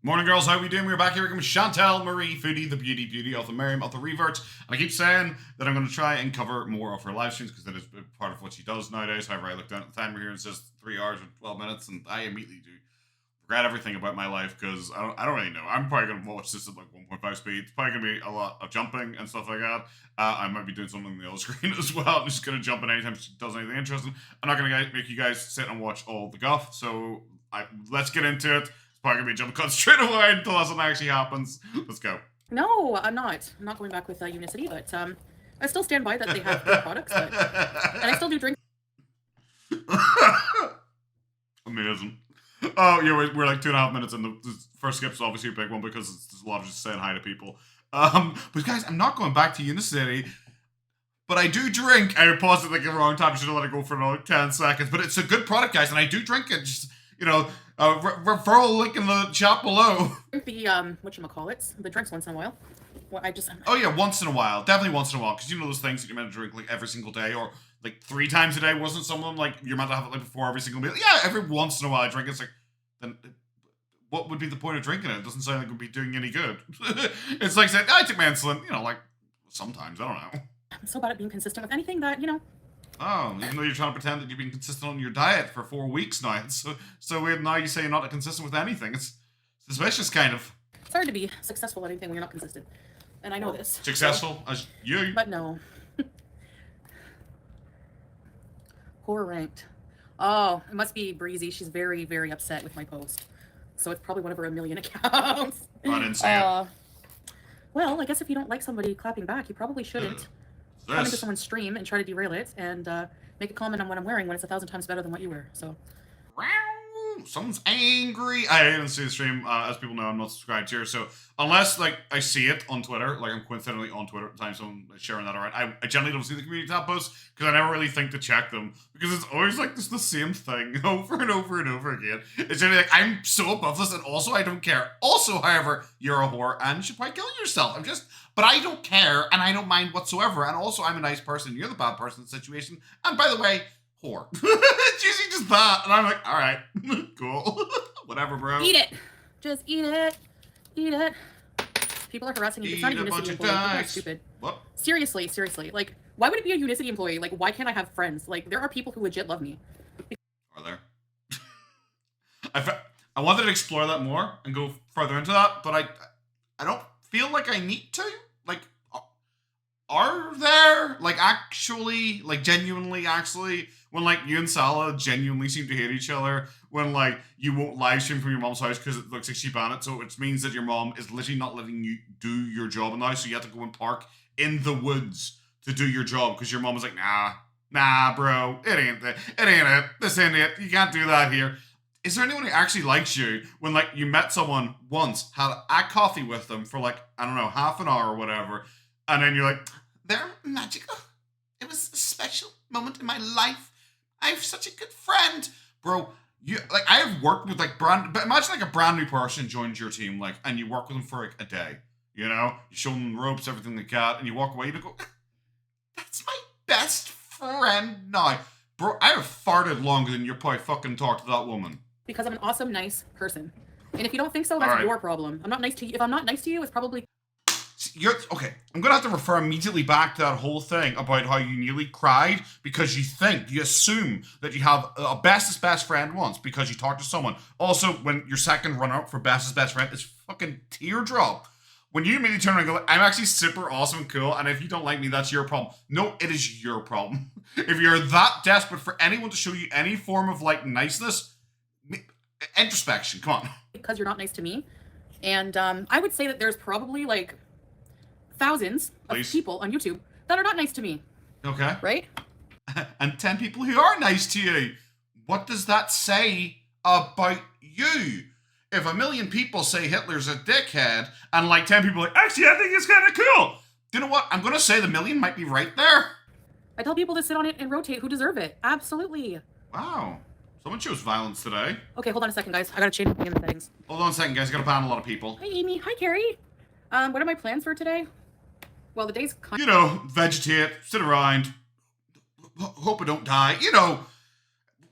Morning, girls. How are we doing? We're back here with Chantal, Marie, Foodie, the Beauty of the Miriam of the Reverts. And I keep saying that I'm going to try and cover more of her live streams because that is part of what she does nowadays. However, I look down at the timer here and it says 3 hours and 12 minutes, and I immediately do regret everything about my life because I don't really know. I'm probably going to watch this at like 1.5 speed. It's probably going to be a lot of jumping and stuff like that. I might be doing something on the other screen as well. I'm just going to jump in anytime she does anything interesting. I'm not going to make you guys sit and watch all the guff. So let's get into it. Probably gonna be jump cut straight away until something actually happens. Let's go. No, I'm not. I'm not going back with Unicity, but I still stand by that they have good products, and I still do drink. Amazing. Oh yeah, we're like 2.5 minutes in. The first skip's obviously a big one because there's a lot of just saying hi to people. But guys, I'm not going back to Unicity. But I do drink. I paused it like the wrong time. I should have let it go for another 10 seconds. But it's a good product, guys, and I do drink it. Just referral link in the chat below. The whatchamacallits, the drinks once in a while. Well, Oh yeah, once in a while, definitely once in a while, because you know those things that you're meant to drink like every single day or like 3 times a day. Wasn't some of them like you're meant to have it like before every single meal? Yeah, every once in a while I drink it. It's like, then what would be the point of drinking it? It doesn't sound like it would be doing any good. It's like saying I take my insulin. You know, like sometimes I don't know. I'm so bad at being consistent with anything that Oh, even though you're trying to pretend that you've been consistent on your diet for 4 weeks now, so weird. Now you say you're not consistent with anything. It's suspicious, kind of. It's hard to be successful at anything when you're not consistent, and I know this. Successful as you, but no. Horror ranked. Oh, it must be Breezy. She's very, very upset with my post, so it's probably one of her 1 million accounts. I didn't see it. Well, I guess if you don't like somebody clapping back, you probably shouldn't. Come into someone's stream and try to derail it and make a comment on what I'm wearing when it's 1,000 times better than what you wear. So, someone's angry. I didn't see the stream. As people know, I'm not subscribed here, so unless like I see it on Twitter, like I'm coincidentally on Twitter at the time someone is sharing that around, I generally don't see the community tab posts because I never really think to check them because it's always like just the same thing over and over and over again. It's generally like I'm so above this, and also I don't care. Also, however, you're a whore and you should probably kill yourself. But I don't care, and I don't mind whatsoever. And also, I'm a nice person. You're the bad person in the situation. And by the way, whore. It's usually just that. And I'm like, all right, cool. Whatever, bro. Eat it. Just eat it. Eat it. People are harassing you. It's not a Unicity employee. People are stupid. What? Seriously. Like, why would it be a Unicity employee? Like, why can't I have friends? Like, there are people who legit love me. Are there? I wanted to explore that more and go further into that, but I don't feel like I need to. Like, are there, like, actually, like, genuinely, actually, when, like, you and Salah genuinely seem to hate each other, when, like, you won't live stream from your mom's house because it looks like she banned it, so it means that your mom is literally not letting you do your job in the house, so you have to go and park in the woods to do your job because your mom is like, nah, bro, it ain't it, this ain't it, you can't do that here. Is there anyone who actually likes you when, like, you met someone once, had a coffee with them for, like, I don't know, half an hour or whatever, and then you're like, they're magical. It was a special moment in my life. I have such a good friend. Bro, I have worked with, like, but imagine, like, a brand new person joins your team, like, and you work with them for, like, a day, you know? You show them the ropes, everything like that, and you walk away, you go, that's my best friend now. Bro, I have farted longer than you probably fucking talked to that woman. Because I'm an awesome, nice person. And if you don't think so, that's your problem. I'm not nice to you. If I'm not nice to you, it's probably... Okay, I'm going to have to refer immediately back to that whole thing about how you nearly cried because you assume that you have a bestest best friend once because you talked to someone. Also, when your second runner-up for bestest best friend is fucking teardrop. When you immediately turn around and go, I'm actually super awesome and cool, and if you don't like me, that's your problem. No, it is your problem. If you're that desperate for anyone to show you any form of, like, niceness... Introspection, come on. Because you're not nice to me. And I would say that there's probably like thousands of people on YouTube that are not nice to me. Okay. Right? And 10 people who are nice to you. What does that say about you? If 1 million people say Hitler's a dickhead, and like 10 people are like, actually, I think it's kind of cool. Do you know what? I'm going to say the 1 million might be right there. I tell people to sit on it and rotate who deserve it. Absolutely. Wow. Someone chose violence today. Okay, hold on a second, guys. I gotta change something in the settings. Hold on a second, guys. I gotta ban a lot of people. Hi, Amy. Hi, Carrie. What are my plans for today? Well, the day's kind You know, vegetate, sit around, hope I don't die. You know,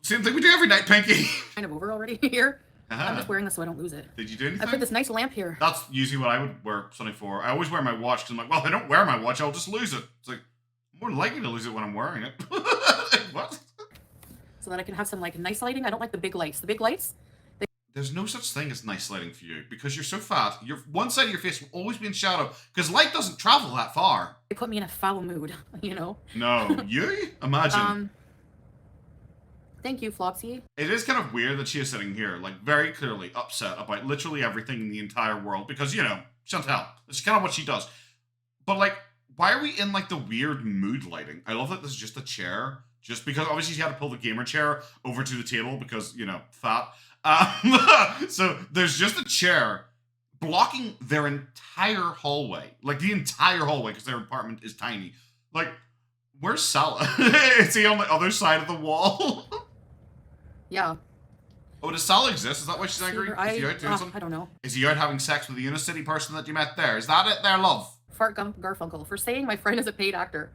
same thing we do every night, Pinky. kind of over already here. I'm just wearing this so I don't lose it. Did you do anything? I put this nice lamp here. That's usually what I would wear something for. I always wear my watch because I'm like, well, if I don't wear my watch, I'll just lose it. It's like, I'm more likely to lose it when I'm wearing it. What? So that I can have some like nice lighting. I don't like the big lights. The big lights. There's no such thing as nice lighting for you because you're so fat. One side of your face will always be in shadow because light doesn't travel that far. They put me in a foul mood, you know? No, you? Imagine. Thank you, Flopsy. It is kind of weird that she is sitting here, like, very clearly upset about literally everything in the entire world because, you know, Chantal. It's kind of what she does. But, like, why are we in, like, the weird mood lighting? I love that this is just a chair. Just because, obviously, she had to pull the gamer chair over to the table because, you know, fat. So there's just a chair blocking their entire hallway. Like, the entire hallway, because their apartment is tiny. Like, where's Salah? Is he on the other side of the wall? Yeah. Oh, does Salah exist? Is that why she's angry? Is he out doing something? I don't know. Is he out having sex with the Unicity person that you met there? Is that it there, love? Fart Garfunkel for saying my friend is a paid actor.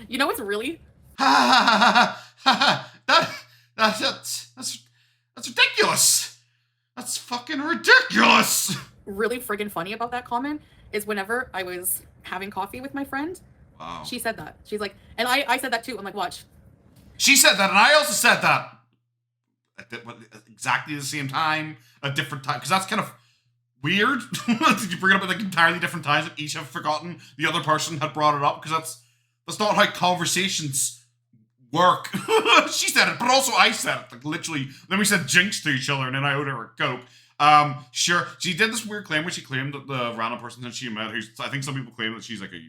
You know what's really? That's ridiculous. That's fucking ridiculous. Really friggin' funny about that comment is whenever I was having coffee with my friend, wow. She said that. She's like, and I said that too. I'm like, watch. She said that, and I also said that. At exactly the same time, a different time, because that's kind of weird. Did you bring it up at like entirely different times and each have forgotten the other person had brought it up? Because that's not how conversations work. She said it, but also I said it. Like literally, then we said jinx to each other, and then I owed her a Coke. Sure. She did this weird claim where she claimed that the random person that she met, who's, I think some people claim that she's like a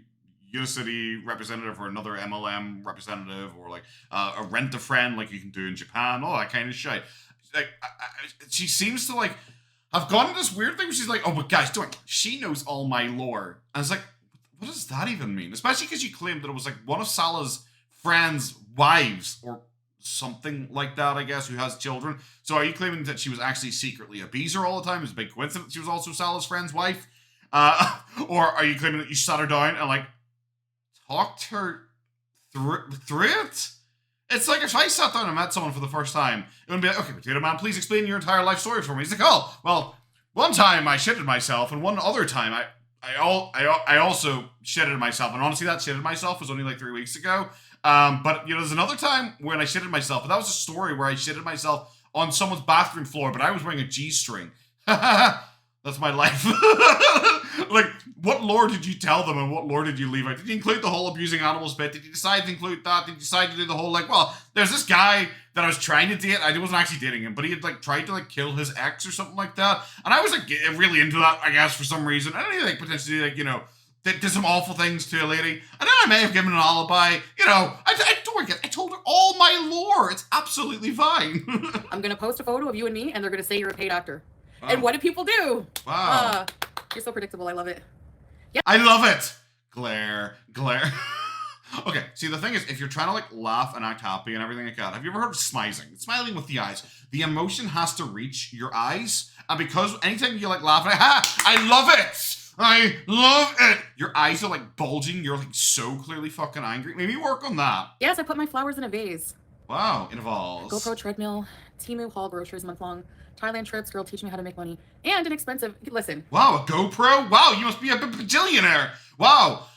Unicity representative or another MLM representative or like a rent-a-friend like you can do in Japan, all that kind of shit. Like, she seems to like have gone into this weird thing where she's like, oh, but guys, she knows all my lore. And it's like, what does that even mean? Especially because you claimed that it was like one of Salah's friends' wives or something like that, I guess, who has children. So are you claiming that she was actually secretly a beezer all the time? It's a big coincidence she was also Salah's friend's wife? Or are you claiming that you sat her down and like talked her through it? It's like if I sat down and met someone for the first time, it would be like, okay, Potato Man, please explain your entire life story for me. He's like, oh, well, one time I shitted myself, and one other time I also shitted myself. And honestly, that shitted myself was only like 3 weeks ago. But you know, there's another time when I shitted myself, but that was a story where I shitted myself on someone's bathroom floor, but I was wearing a G-string. That's my life. Like, what lore did you tell them and what lore did you leave out? Did you include the whole abusing animals bit? Did you decide to include that? Did you decide to do the whole, like, well, there's this guy that I was trying to date. I wasn't actually dating him, but he had, like, tried to, like, kill his ex or something like that. And I was, like, really into that, I guess, for some reason. And he, like, potentially, like, you know, did some awful things to a lady. And then I may have given an alibi. You know, I told her all my lore. It's absolutely fine. I'm going to post a photo of you and me, and they're going to say you're a paid actor. Wow. And what do people do? Wow. You're so predictable. I love it. Yeah. I love it. Glare. Okay, see, the thing is, if you're trying to, like, laugh and act happy and everything like that, have you ever heard of smizing? Smiling with the eyes. The emotion has to reach your eyes, and because anytime you, like, laugh, like, I love it! I love it! Your eyes are, like, bulging. You're, like, so clearly fucking angry. Maybe work on that. Yes, I put my flowers in a vase. Wow, it evolves. GoPro treadmill, Temu haul groceries month-long, Thailand trips, girl teach me how to make money, and an expensive, listen. Wow, a GoPro? Wow, you must be a bajillionaire. Wow.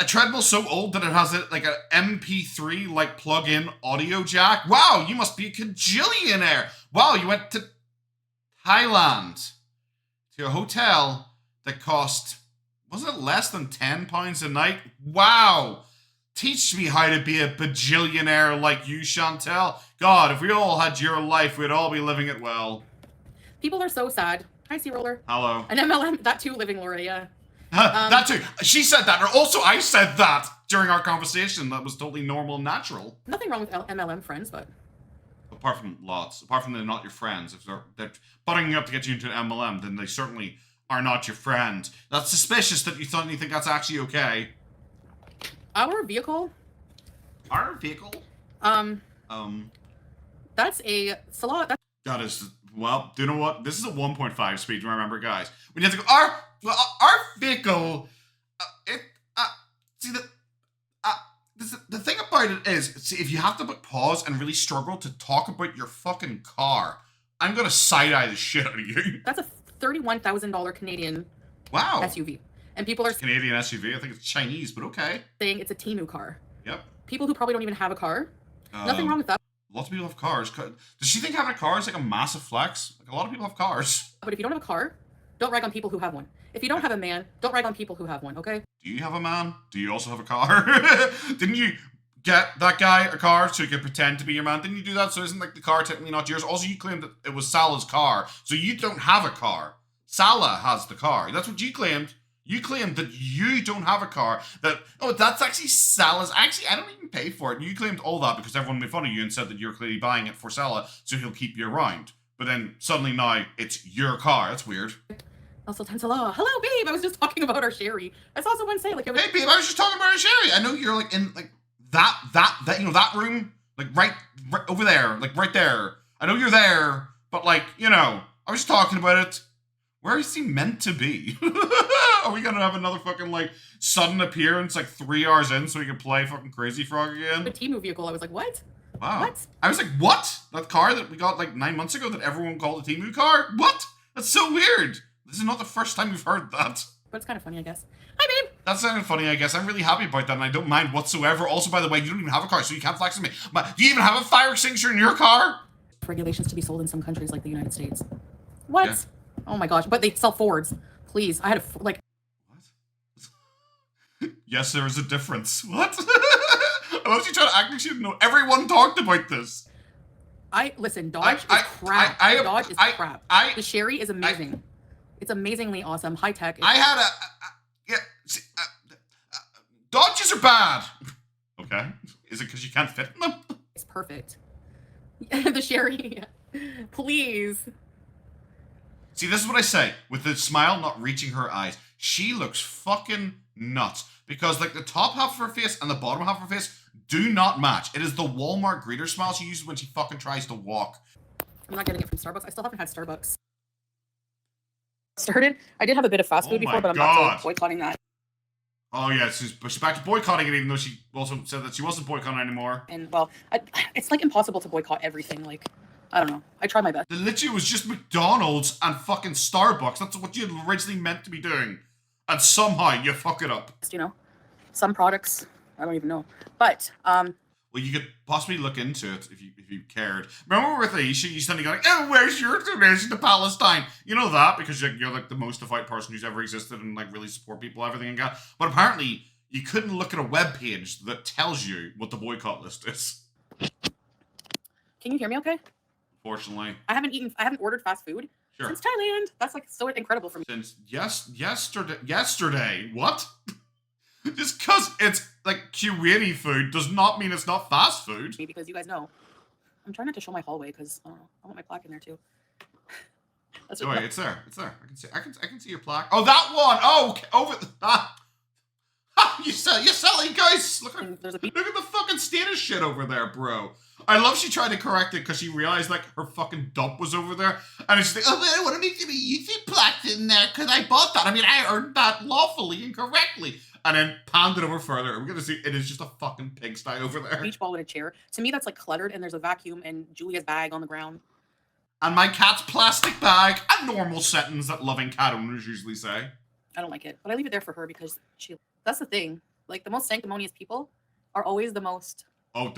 A treadmill so old that it has like an MP3 like plug-in audio jack. Wow, you must be a cajillionaire. Wow, you went to Thailand to a hotel that cost, wasn't it less than £10 a night? Wow. Teach me how to be a bajillionaire like you, Chantal. God, if we all had your life, we'd all be living it well. People are so sad. Hi, C-Roller. Hello. An MLM, that too, living Laura, yeah. That too. She said that, or also I said that during our conversation. That was totally normal and natural. Nothing wrong with MLM friends, but... Apart from lots. Apart from they're not your friends. If they're butting you up to get you into an MLM, then they certainly are not your friend. That's suspicious that you suddenly think that's actually okay. Our vehicle? Our vehicle? That's a slot. That is, well, do you know what? This is a 1.5 speed, remember, guys. We have to go, our vehicle, see, the thing about it is, see, if you have to pause and really struggle to talk about your fucking car, I'm gonna side-eye the shit out of you. That's a $31,000 Canadian SUV. And people are Canadian SUV. I think it's Chinese, but okay. Saying it's a Temu car. Yep. People who probably don't even have a car. Nothing wrong with that. Lots of people have cars. Does she think having a car is like a massive flex? Like a lot of people have cars. But if you don't have a car, don't rag on people who have one. If you don't have a man, don't rag on people who have one, okay? Do you have a man? Do you also have a car? Didn't you get that guy a car so he could pretend to be your man? Didn't you do that? So isn't like the car technically not yours? Also, you claimed that it was Salah's car, so you don't have a car. Salah has the car. That's what you claimed. You claimed that you don't have a car. That's actually Salah's. Actually, I don't even pay for it. You claimed all that because everyone made fun of you and said that you're clearly buying it for Salah, so he'll keep you around. But then suddenly now it's your car. That's weird. Also, Chantal, hello, babe. I was just talking about our Sherry. I saw someone say like, "Hey, babe, I was just talking about our Sherry." I know you're like in like that room, like right over there, like right there. I know you're there, but like I was just talking about it. Where is he meant to be? Are we gonna have another fucking like sudden appearance like 3 hours in so we can play fucking Crazy Frog again? The Temu vehicle. I was like, what? Wow. What? I was like, what? That car that we got like 9 months ago that everyone called a Temu car? What? That's so weird. This is not the first time we've heard that. But it's kind of funny, I guess. Hi, babe. That sounded funny, I guess. I'm really happy about that, and I don't mind whatsoever. Also, by the way, you don't even have a car, so you can't flex with me. Do you even have a fire extinguisher in your car? Regulations to be sold in some countries like the United States. What? Yeah. Oh my gosh. But they sell Fords. Please. I had What? Yes, there is a difference. What? I love you trying to act like you didn't know. Everyone talked about this. Listen, Dodge is crap. Dodge is crap. The Sherry is amazing. It's amazingly awesome. High tech. Dodges are bad. Okay. Is it because you can't fit in them? It's perfect. The Sherry. Please. See, this is what I say. With the smile not reaching her eyes. She looks fucking nuts. Because like the top half of her face and the bottom half of her face do not match. It is the Walmart greeter smile she uses when she fucking tries to walk. I'm not getting it from Starbucks. I still haven't had Starbucks. I did have a bit of fast food before, but I'm not boycotting that. Oh yeah, she's back to boycotting it, even though she also said that she wasn't boycotting anymore. And well, it's like impossible to boycott everything. Like, I don't know. I try my best. Literally, it was just McDonald's and fucking Starbucks. That's what you originally meant to be doing, and somehow you fuck it up. Some products I don't even know, but well, you could possibly look into it if you cared. Remember with Aisha, you suddenly go like, "Oh, where's your donation to Palestine?" You know that because you're like the most devout person who's ever existed and like really support people, everything and that. But apparently, you couldn't look at a web page that tells you what the boycott list is. Can you hear me? Okay. Fortunately, I haven't ordered fast food since Thailand. That's like so incredible for me. Since yesterday. What? Just because it's like Kuwaiti food does not mean it's not fast food. Because you guys know, I'm trying not to show my hallway because I want my plaque in there too. That's wait, it's there. It's there. I can see your plaque. Oh, that one. Oh, okay. Over that. You're selling, guys. Look at the fucking status shit over there, bro. I love she tried to correct it because she realized like her fucking dump was over there, and it's like, oh, I want to make sure you see plaques in there because I bought that. I mean, I earned that lawfully and correctly. And then panned it over further. We're gonna see it is just a fucking pigsty over there. Beach ball in a chair. To me, that's like cluttered, and there's a vacuum and Julia's bag on the ground. And my cat's plastic bag. A normal sentence that loving cat owners usually say. I don't like it, but I leave it there for her because that's the thing. Like the most sanctimonious people are always the most. Oh,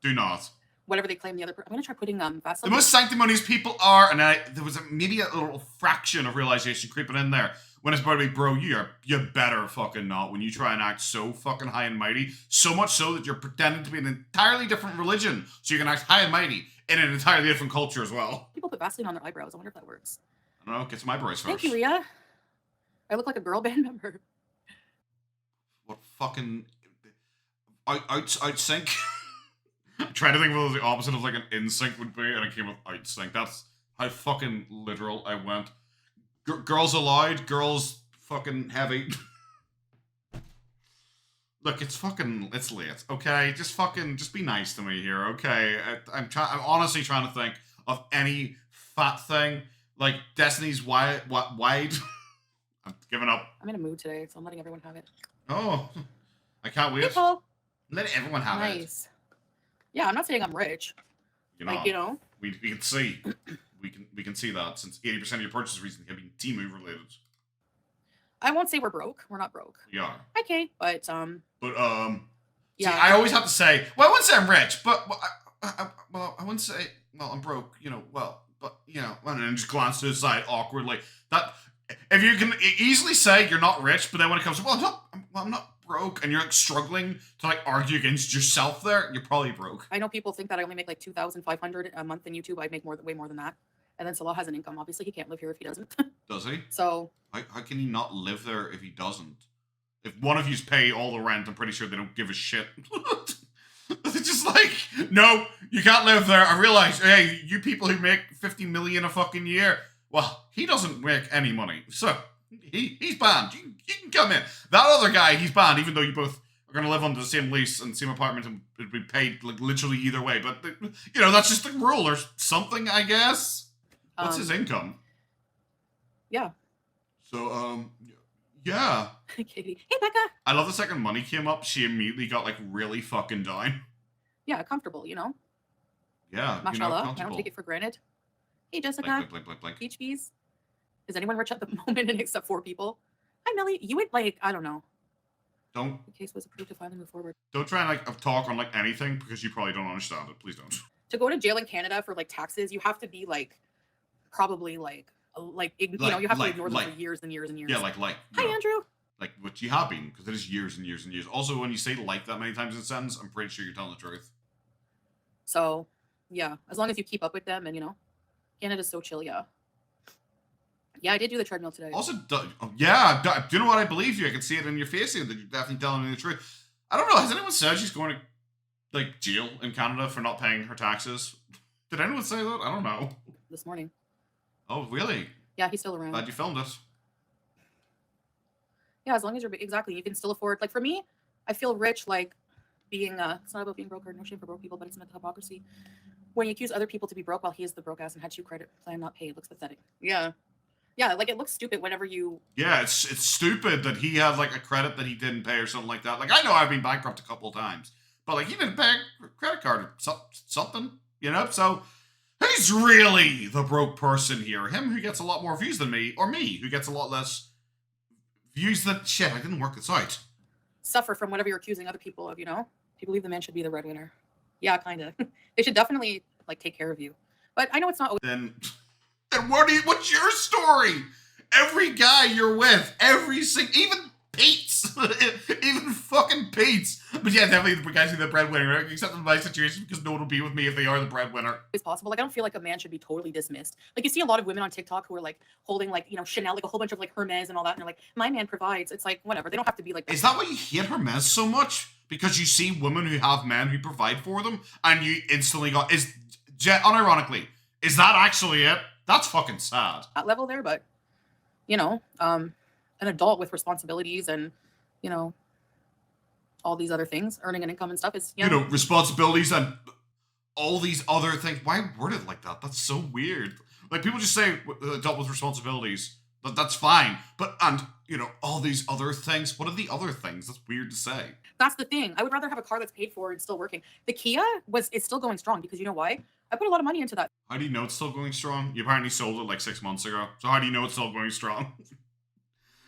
do not. Whatever they claim the other. I'm gonna try putting Vaseline. The most sanctimonious people are, and there was maybe a little fraction of realization creeping in there. When it's about to be, bro, you better fucking not. When you try and act so fucking high and mighty, so much so that you're pretending to be an entirely different religion, so you can act high and mighty in an entirely different culture as well. People put Vaseline on their eyebrows. I wonder if that works. I don't know. Get some eyebrows first. Thank you, Ria. I look like a girl band member. What fucking out sync? I'm trying to think of what the opposite of like an in sync would be, and I came with out sync. That's how fucking literal I went. Girls allowed, girls fucking heavy. Look, it's late, okay? Just be nice to me here, okay? I'm honestly trying to think of any fat thing, like Destiny's wide. I'm giving up. I'm in a mood today, so I'm letting everyone have it. Oh, I can't wait. People. Let everyone have it. Nice. Yeah, I'm not saying I'm rich. You're not. Like, we can see. we can see that since 80% of your purchases recently have been Temu related. I won't say we're broke. We're not broke. We are. Okay, but yeah. See, yeah. I always have to say, well, I wouldn't say I'm rich, but I wouldn't say, well, I'm broke. You know, well, but you know, and then just glance to the side awkwardly. That if you can easily say you're not rich, but then when it comes to, well, I'm not broke, and you're like struggling to like argue against yourself, there, you're probably broke. I know people think that I only make like $2,500 a month in YouTube. I make way more than that. And then Salah has an income. Obviously, he can't live here if he doesn't. Does he? So how can he not live there if he doesn't? If one of you's pay all the rent, I'm pretty sure they don't give a shit. It's just like, no, you can't live there. I realize, hey, you people who make 50 million a fucking year, well, he doesn't make any money, so he's banned. You can come in. That other guy, he's banned, even though you both are going to live under the same lease and same apartment and it'd be paid like literally either way. But you know, that's just the rule or something, I guess. What's his income? Yeah. So, yeah. Katie. Hey, Becca. I love the second money came up, she immediately got like really fucking down. Yeah, comfortable, you know? Yeah. Mashallah, I don't take it for granted. Hey, Jessica. Blink. Peach Bees. Is anyone rich at the moment except 4 people? Hi, Millie. You would like, I don't know. Don't. The case was approved to finally move forward. Don't try and like talk on like anything because you probably don't understand it. Please don't. To go to jail in Canada for like taxes, you have to be like, probably like you know, you have to ignore them for years and years and years. Yeah, like. Hi, Andrew. Like what you have been, because it is years and years and years. Also, when you say like that many times in a sentence, I'm pretty sure you're telling the truth. So, yeah, as long as you keep up with them and, you know, Canada's so chill, yeah. Yeah, I did do the treadmill today. Also, do you know what? I believe you. I can see it in your face here that you're definitely telling me the truth. I don't know. Has anyone said she's going to, like, jail in Canada for not paying her taxes? Did anyone say that? I don't know. This morning. Oh, really? Yeah, he's still around. Glad you filmed it. Yeah, as long as you're, exactly, you can still afford, like, for me, I feel rich, like, being, it's not about being broke or no shame for broke people, but it's mental hypocrisy. When you accuse other people to be broke while he is the broke ass and had you credit plan not paid, looks pathetic. Yeah. Yeah, like, it looks stupid whenever you... Yeah, it's stupid that he has, like, a credit that he didn't pay or something like that. Like, I know I've been bankrupt a couple of times, but, like, he didn't pay a credit card or something, you know? So, who's really the broke person here? Him who gets a lot more views than me, or me who gets a lot less views than... Shit, I didn't work this out. Suffer from whatever you're accusing other people of, you know? People believe the man should be the breadwinner. Yeah, kind of. They should definitely, like, take care of you. But I know it's not... Then what's your story? Every guy you're with, even Pete's, even fucking Pete's. But yeah, definitely the guys who are the breadwinner, except in my situation because no one will be with me if they are the breadwinner. It's possible. Like, I don't feel like a man should be totally dismissed. Like, you see a lot of women on TikTok who are like holding like, you know, Chanel, like a whole bunch of like Hermes and all that, and they're like, my man provides. It's like, whatever. They don't have to be like that. Is that why you hate Hermes so much? Because you see women who have men who provide for them, and you instantly go, unironically, is that actually it? That's fucking sad. That level there, but, you know, an adult with responsibilities and, you know, all these other things, earning an income and stuff is, you know, responsibilities and all these other things. Why word it like that? That's so weird. Like, people just say adult with responsibilities. That's fine. But, and, you know, all these other things. What are the other things? That's weird to say. That's the thing. I would rather have a car that's paid for and still working. The Kia it's still going strong because you know why? I put a lot of money into that. How do you know it's still going strong? You apparently sold it like 6 months ago. So how do you know it's still going strong?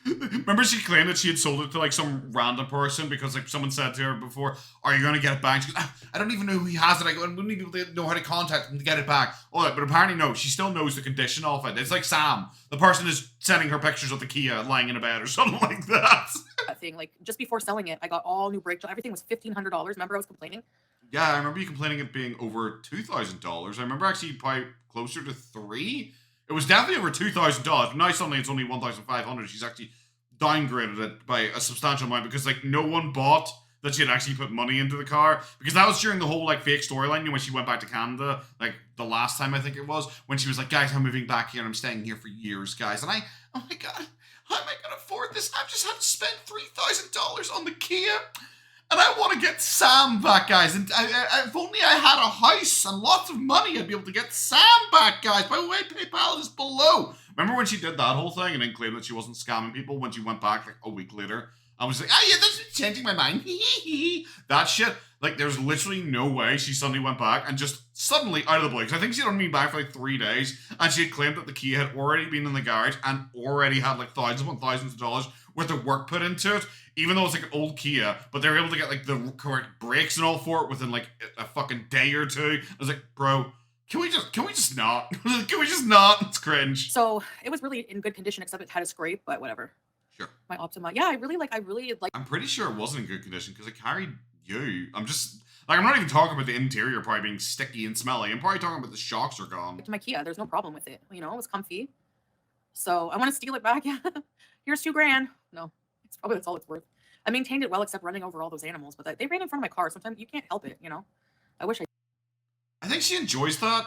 Remember she claimed that she had sold it to like some random person because like someone said to her before, are you going to get it back? She goes, I don't even know who he has it. I go, we need people to know how to contact him to get it back. All right, but apparently no, she still knows the condition of it. It's like Sam. The person is sending her pictures of the Kia lying in a bed or something like that. That thing, like just before selling it, I got all new brake. Everything was $1,500. Remember I was complaining? Yeah, I remember you complaining it being over $2,000. I remember actually probably closer to $3,000. It was definitely over $2,000. But now suddenly it's only $1,500. She's actually downgraded it by a substantial amount because like no one bought that she had actually put money into the car, because that was during the whole like fake storyline, you know, when she went back to Canada, like the last time I think it was, when she was like, guys, I'm moving back here and I'm staying here for years, guys, and oh my god, how am I gonna afford this? I've just had to spend $3,000 on the Kia, and I want to get Sam back, guys, and if only I had a house and lots of money, I'd be able to get Sam back, guys. By the way, PayPal is below. Remember when she did that whole thing and then claimed that she wasn't scamming people when she went back like a week later? I was like, yeah, that's changing my mind. That shit. Like, there's literally no way she suddenly went back and just suddenly, out of the blue, because I think she'd only been back for like 3 days, and she had claimed that the Kia had already been in the garage and already had like thousands upon thousands of dollars worth of work put into it, even though it's like an old Kia, but they were able to get like the correct brakes and all for it within like a fucking day or two. I was like, bro, can we just not? Can we just not? It's cringe. So it was really in good condition, except it had a scrape, but whatever. Sure. My Optima. Yeah, I really like. I'm pretty sure it wasn't in good condition because it carried you. I'm not even talking about the interior probably being sticky and smelly. I'm probably talking about the shocks are gone. My Kia, there's no problem with it. You know, it was comfy. So I want to steal it back. Yeah. Here's $2,000. No, that's all it's worth. I maintained it well, except running over all those animals. But they ran in front of my car. Sometimes you can't help it. You know. I wish I think she enjoys that.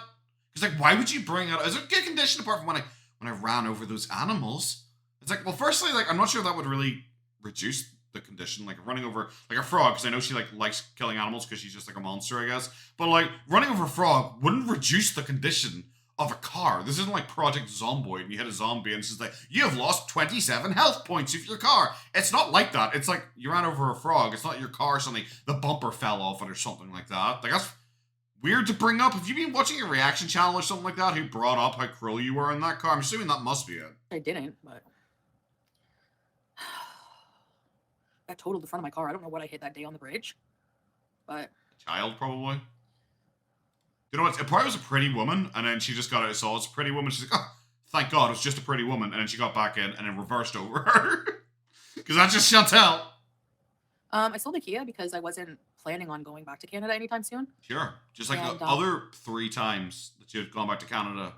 Because like, why would you bring it? Is it good condition apart from when I ran over those animals? It's like, well, firstly, like I'm not sure that would really reduce the condition, like running over like a frog, because I know she like likes killing animals because she's just like a monster, I guess. But like running over a frog wouldn't reduce the condition of a car. This isn't like Project Zomboid and you hit a zombie and it's just like, you have lost 27 health points of your car. It's not like that. It's like you ran over a frog. It's not your car suddenly the bumper fell off it or something like that. Like that's weird to bring up. If you've been watching a reaction channel or something like that who brought up how cruel you were in that car, I'm assuming that must be it. I didn't, but that totaled the front of my car. I don't know what I hit that day on the bridge, but a child probably. You know what? It probably was a pretty woman, and then she just got out, saw it's a pretty woman. She's like, oh, thank God, it was just a pretty woman. And then she got back in and then reversed over her. Because that's just Chantal. I sold the Kia because I wasn't planning on going back to Canada anytime soon. Sure. Just like the other 3 times that you had gone back to Canada.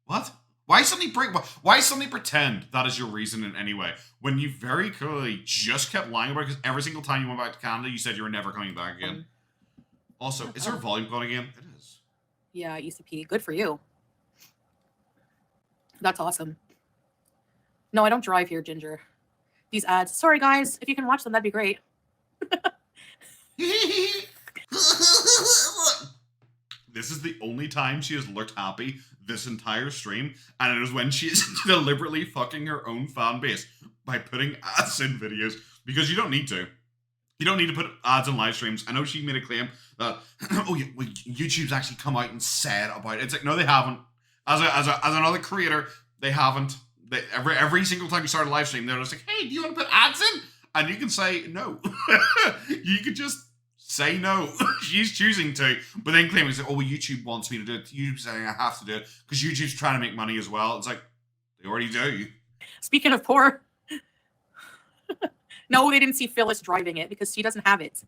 What? Why suddenly pretend that is your reason in any way when you very clearly just kept lying about it because every single time you went back to Canada, you said you were never coming back again. Also, is her volume gone again? It is. Yeah, ECP. Good for you. That's awesome. No, I don't drive here, Ginger. These ads. Sorry, guys. If you can watch them, that'd be great. This is the only time she has looked happy this entire stream, and it is when she is deliberately fucking her own fan base by putting ads in videos, because you don't need to. You don't need to put ads in live streams. I know she made a claim that, oh yeah, well, YouTube's actually come out and said about it. It's like, no, they haven't. As another creator, they haven't. Every single time you start a live stream, they're just like, hey, do you want to put ads in? And you can say no. You could just say no. She's choosing to, but then claiming, like, oh, well, YouTube wants me to do it. YouTube's saying I have to do it because YouTube's trying to make money as well. It's like, they already do. Speaking of poor, no, they didn't see Phyllis driving it because she doesn't have it.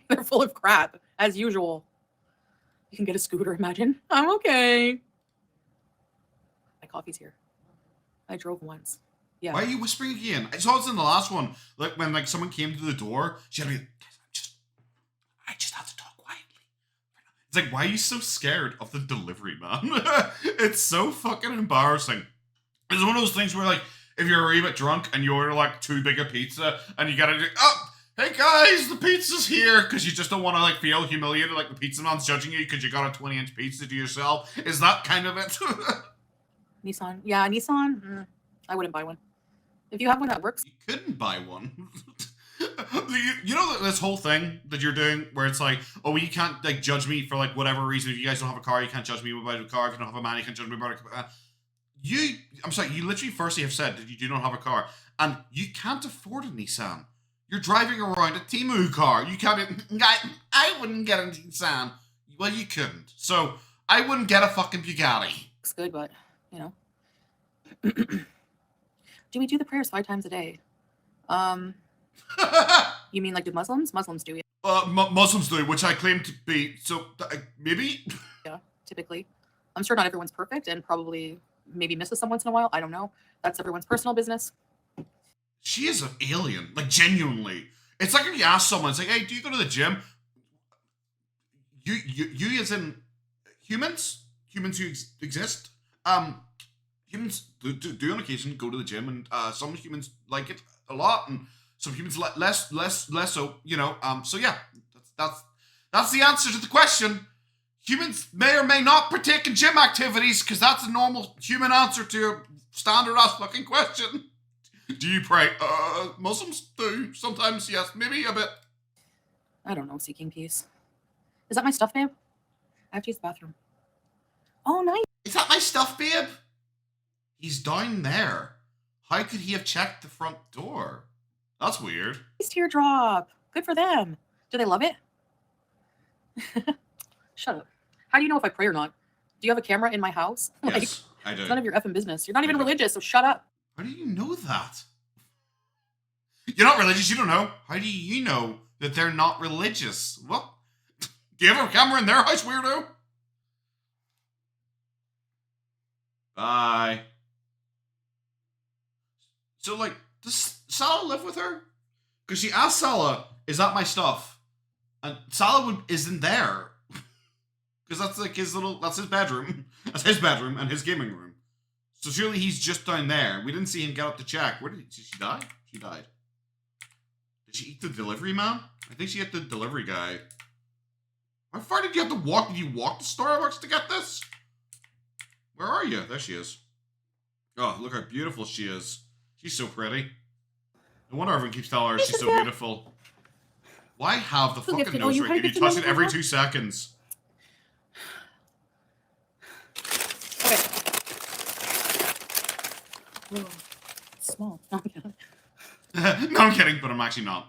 They're full of crap, as usual. You can get a scooter, imagine. I'm okay. My coffee's here. I drove once. Yeah. Why are you whispering again? I saw this in the last one. Like when like someone came to the door, she had to be like, I just have to talk quietly. It's like, why are you so scared of the delivery man? It's so fucking embarrassing. It's one of those things where like, if you're a wee bit drunk and you order like too big a pizza and you gotta do, oh, hey guys, the pizza's here, because you just don't want to like feel humiliated like the pizza man's judging you because you got a 20-inch pizza to yourself. Is that kind of it? Nissan. Yeah, Nissan. I wouldn't buy one. If you have one that works. You couldn't buy one. You know this whole thing that you're doing where it's like, oh, you can't like judge me for like whatever reason. If you guys don't have a car, you can't judge me about a car. If you don't have a man, you can't judge me about a car. I'm sorry, you literally firstly have said that you do not have a car and you can't afford a Nissan. You're driving around a Temu car. You can't be, I wouldn't get a Nissan. Well, you couldn't. So I wouldn't get a fucking Bugatti. Looks good, but you know. Do we do the prayers 5 times a day? You mean like do Muslims? Muslims do, yeah. Muslims do, which I claim to be. So maybe. Yeah, typically. I'm sure not everyone's perfect and probably maybe misses some once in a while. I don't know. That's everyone's personal business. She is an alien, like genuinely. It's like if you ask someone, it's like, hey, do you go to the gym? You as in humans who exist. Humans do on occasion go to the gym, and some humans like it a lot, and some humans less so. You know, so yeah, that's the answer to the question. Humans may or may not partake in gym activities because that's a normal human answer to a standard ass fucking question. Do you pray? Muslims do sometimes, yes, maybe a bit. I don't know, seeking peace. Is that my stuff, babe? I have to use the bathroom. Oh, nice. Is that my stuff, babe? He's down there. How could he have checked the front door? That's weird. Teardrop. Good for them. Do they love it? Shut up. How do you know if I pray or not? Do you have a camera in my house? Yes, I do. It's none of your effing business. You're not even religious, so shut up. How do you know that? You're not religious, you don't know. How do you know that they're not religious? What? Do you have a camera in their house, weirdo? Bye. So, like, does Salah live with her? Because she asked Salah, is that my stuff? And Salah isn't there. Because that's like that's his bedroom. That's his bedroom and his gaming room. So surely he's just down there. We didn't see him get up to check. Did she die? She died. Did she eat the delivery man? I think she ate the delivery guy. How far did you have to walk? Did you walk to Starbucks to get this? Where are you? There she is. Oh, look how beautiful she is. She's so pretty. No wonder everyone keeps telling her she's so beautiful. Why have the fucking nose ring if you touch it every 2 seconds? Okay. Whoa. It's small. No, I'm kidding, but I'm actually not.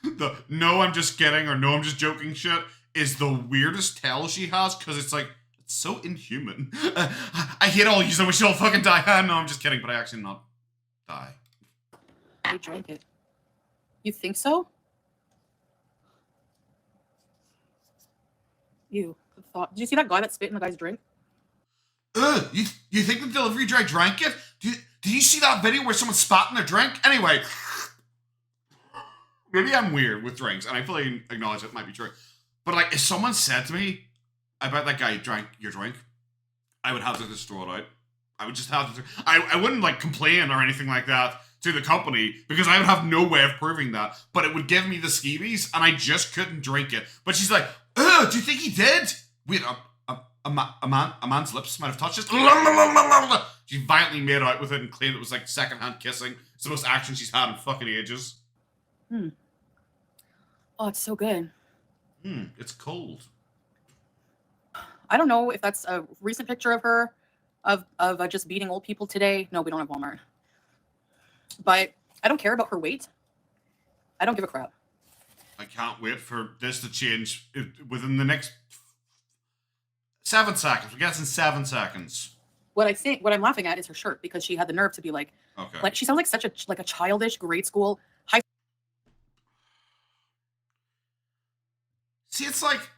The no, I'm just kidding or no, I'm just joking shit is the weirdest tell she has because it's like, it's so inhuman. I hate all you, so we should all fucking die. No, I'm just kidding, but I actually not die. I drank it. You think so? You thought? Did you see that guy that spit in the guy's drink? Ugh, you think the delivery guy drank it? Did you see that video where someone spat in their drink? Anyway, maybe I'm weird with drinks, and I fully acknowledge it might be true. But like, if someone said to me, I bet that guy drank your drink, I would have to just throw it out. I would just have to. I wouldn't like complain or anything like that to the company because I would have no way of proving that. But it would give me the skeevies, and I just couldn't drink it. But she's like, "Ugh, do you think he did?" Wait, a man's lips might have touched it. She violently made out with it and claimed it was like secondhand kissing. It's the most action she's had in fucking ages. Oh, it's so good. It's cold. I don't know if that's a recent picture of her, of just beating old people today. No, we don't have Walmart. But I don't care about her weight. I don't give a crap. I can't wait for this to change within the next 7 seconds. We got this in 7 seconds. What I'm laughing at is her shirt because she had the nerve to be like, okay. Like she sounds like such a childish grade school high. See, it's like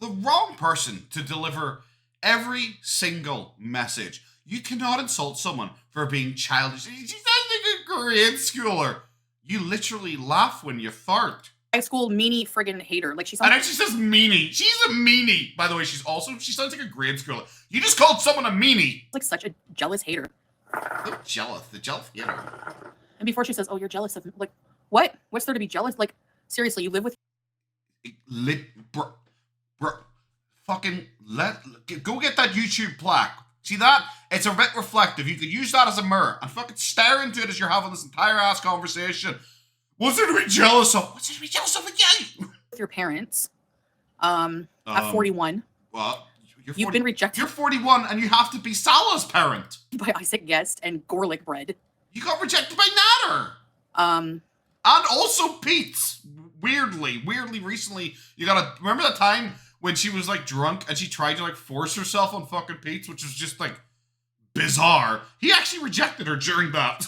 the wrong person to deliver every single message. You cannot insult someone for being childish. She sounds like a grade schooler. You literally laugh when you fart. High school meanie friggin' hater. Like she sounds. And then she says meanie. She's a meanie. By the way, she sounds like a grade schooler. You just called someone a meanie. Like such a jealous hater. So jealous. The jealous hater. And before she says, "Oh, you're jealous of," like, what? What's there to be jealous? Like, seriously, you live with. Fucking go get that YouTube plaque. See that? It's a bit reflective. You could use that as a mirror and fucking stare into it as you're having this entire ass conversation. What's there to be jealous of? What's there to be jealous of again? With your parents, at 41. Well, you've been rejected. You're 41 and you have to be Salah's parent. By Isaac Guest and Gorlick bread. You got rejected by Natter. And also Pete's. Weirdly recently, you gotta remember that time when she was like drunk and she tried to like force herself on fucking Pete's, which was just like bizarre. He actually rejected her during that.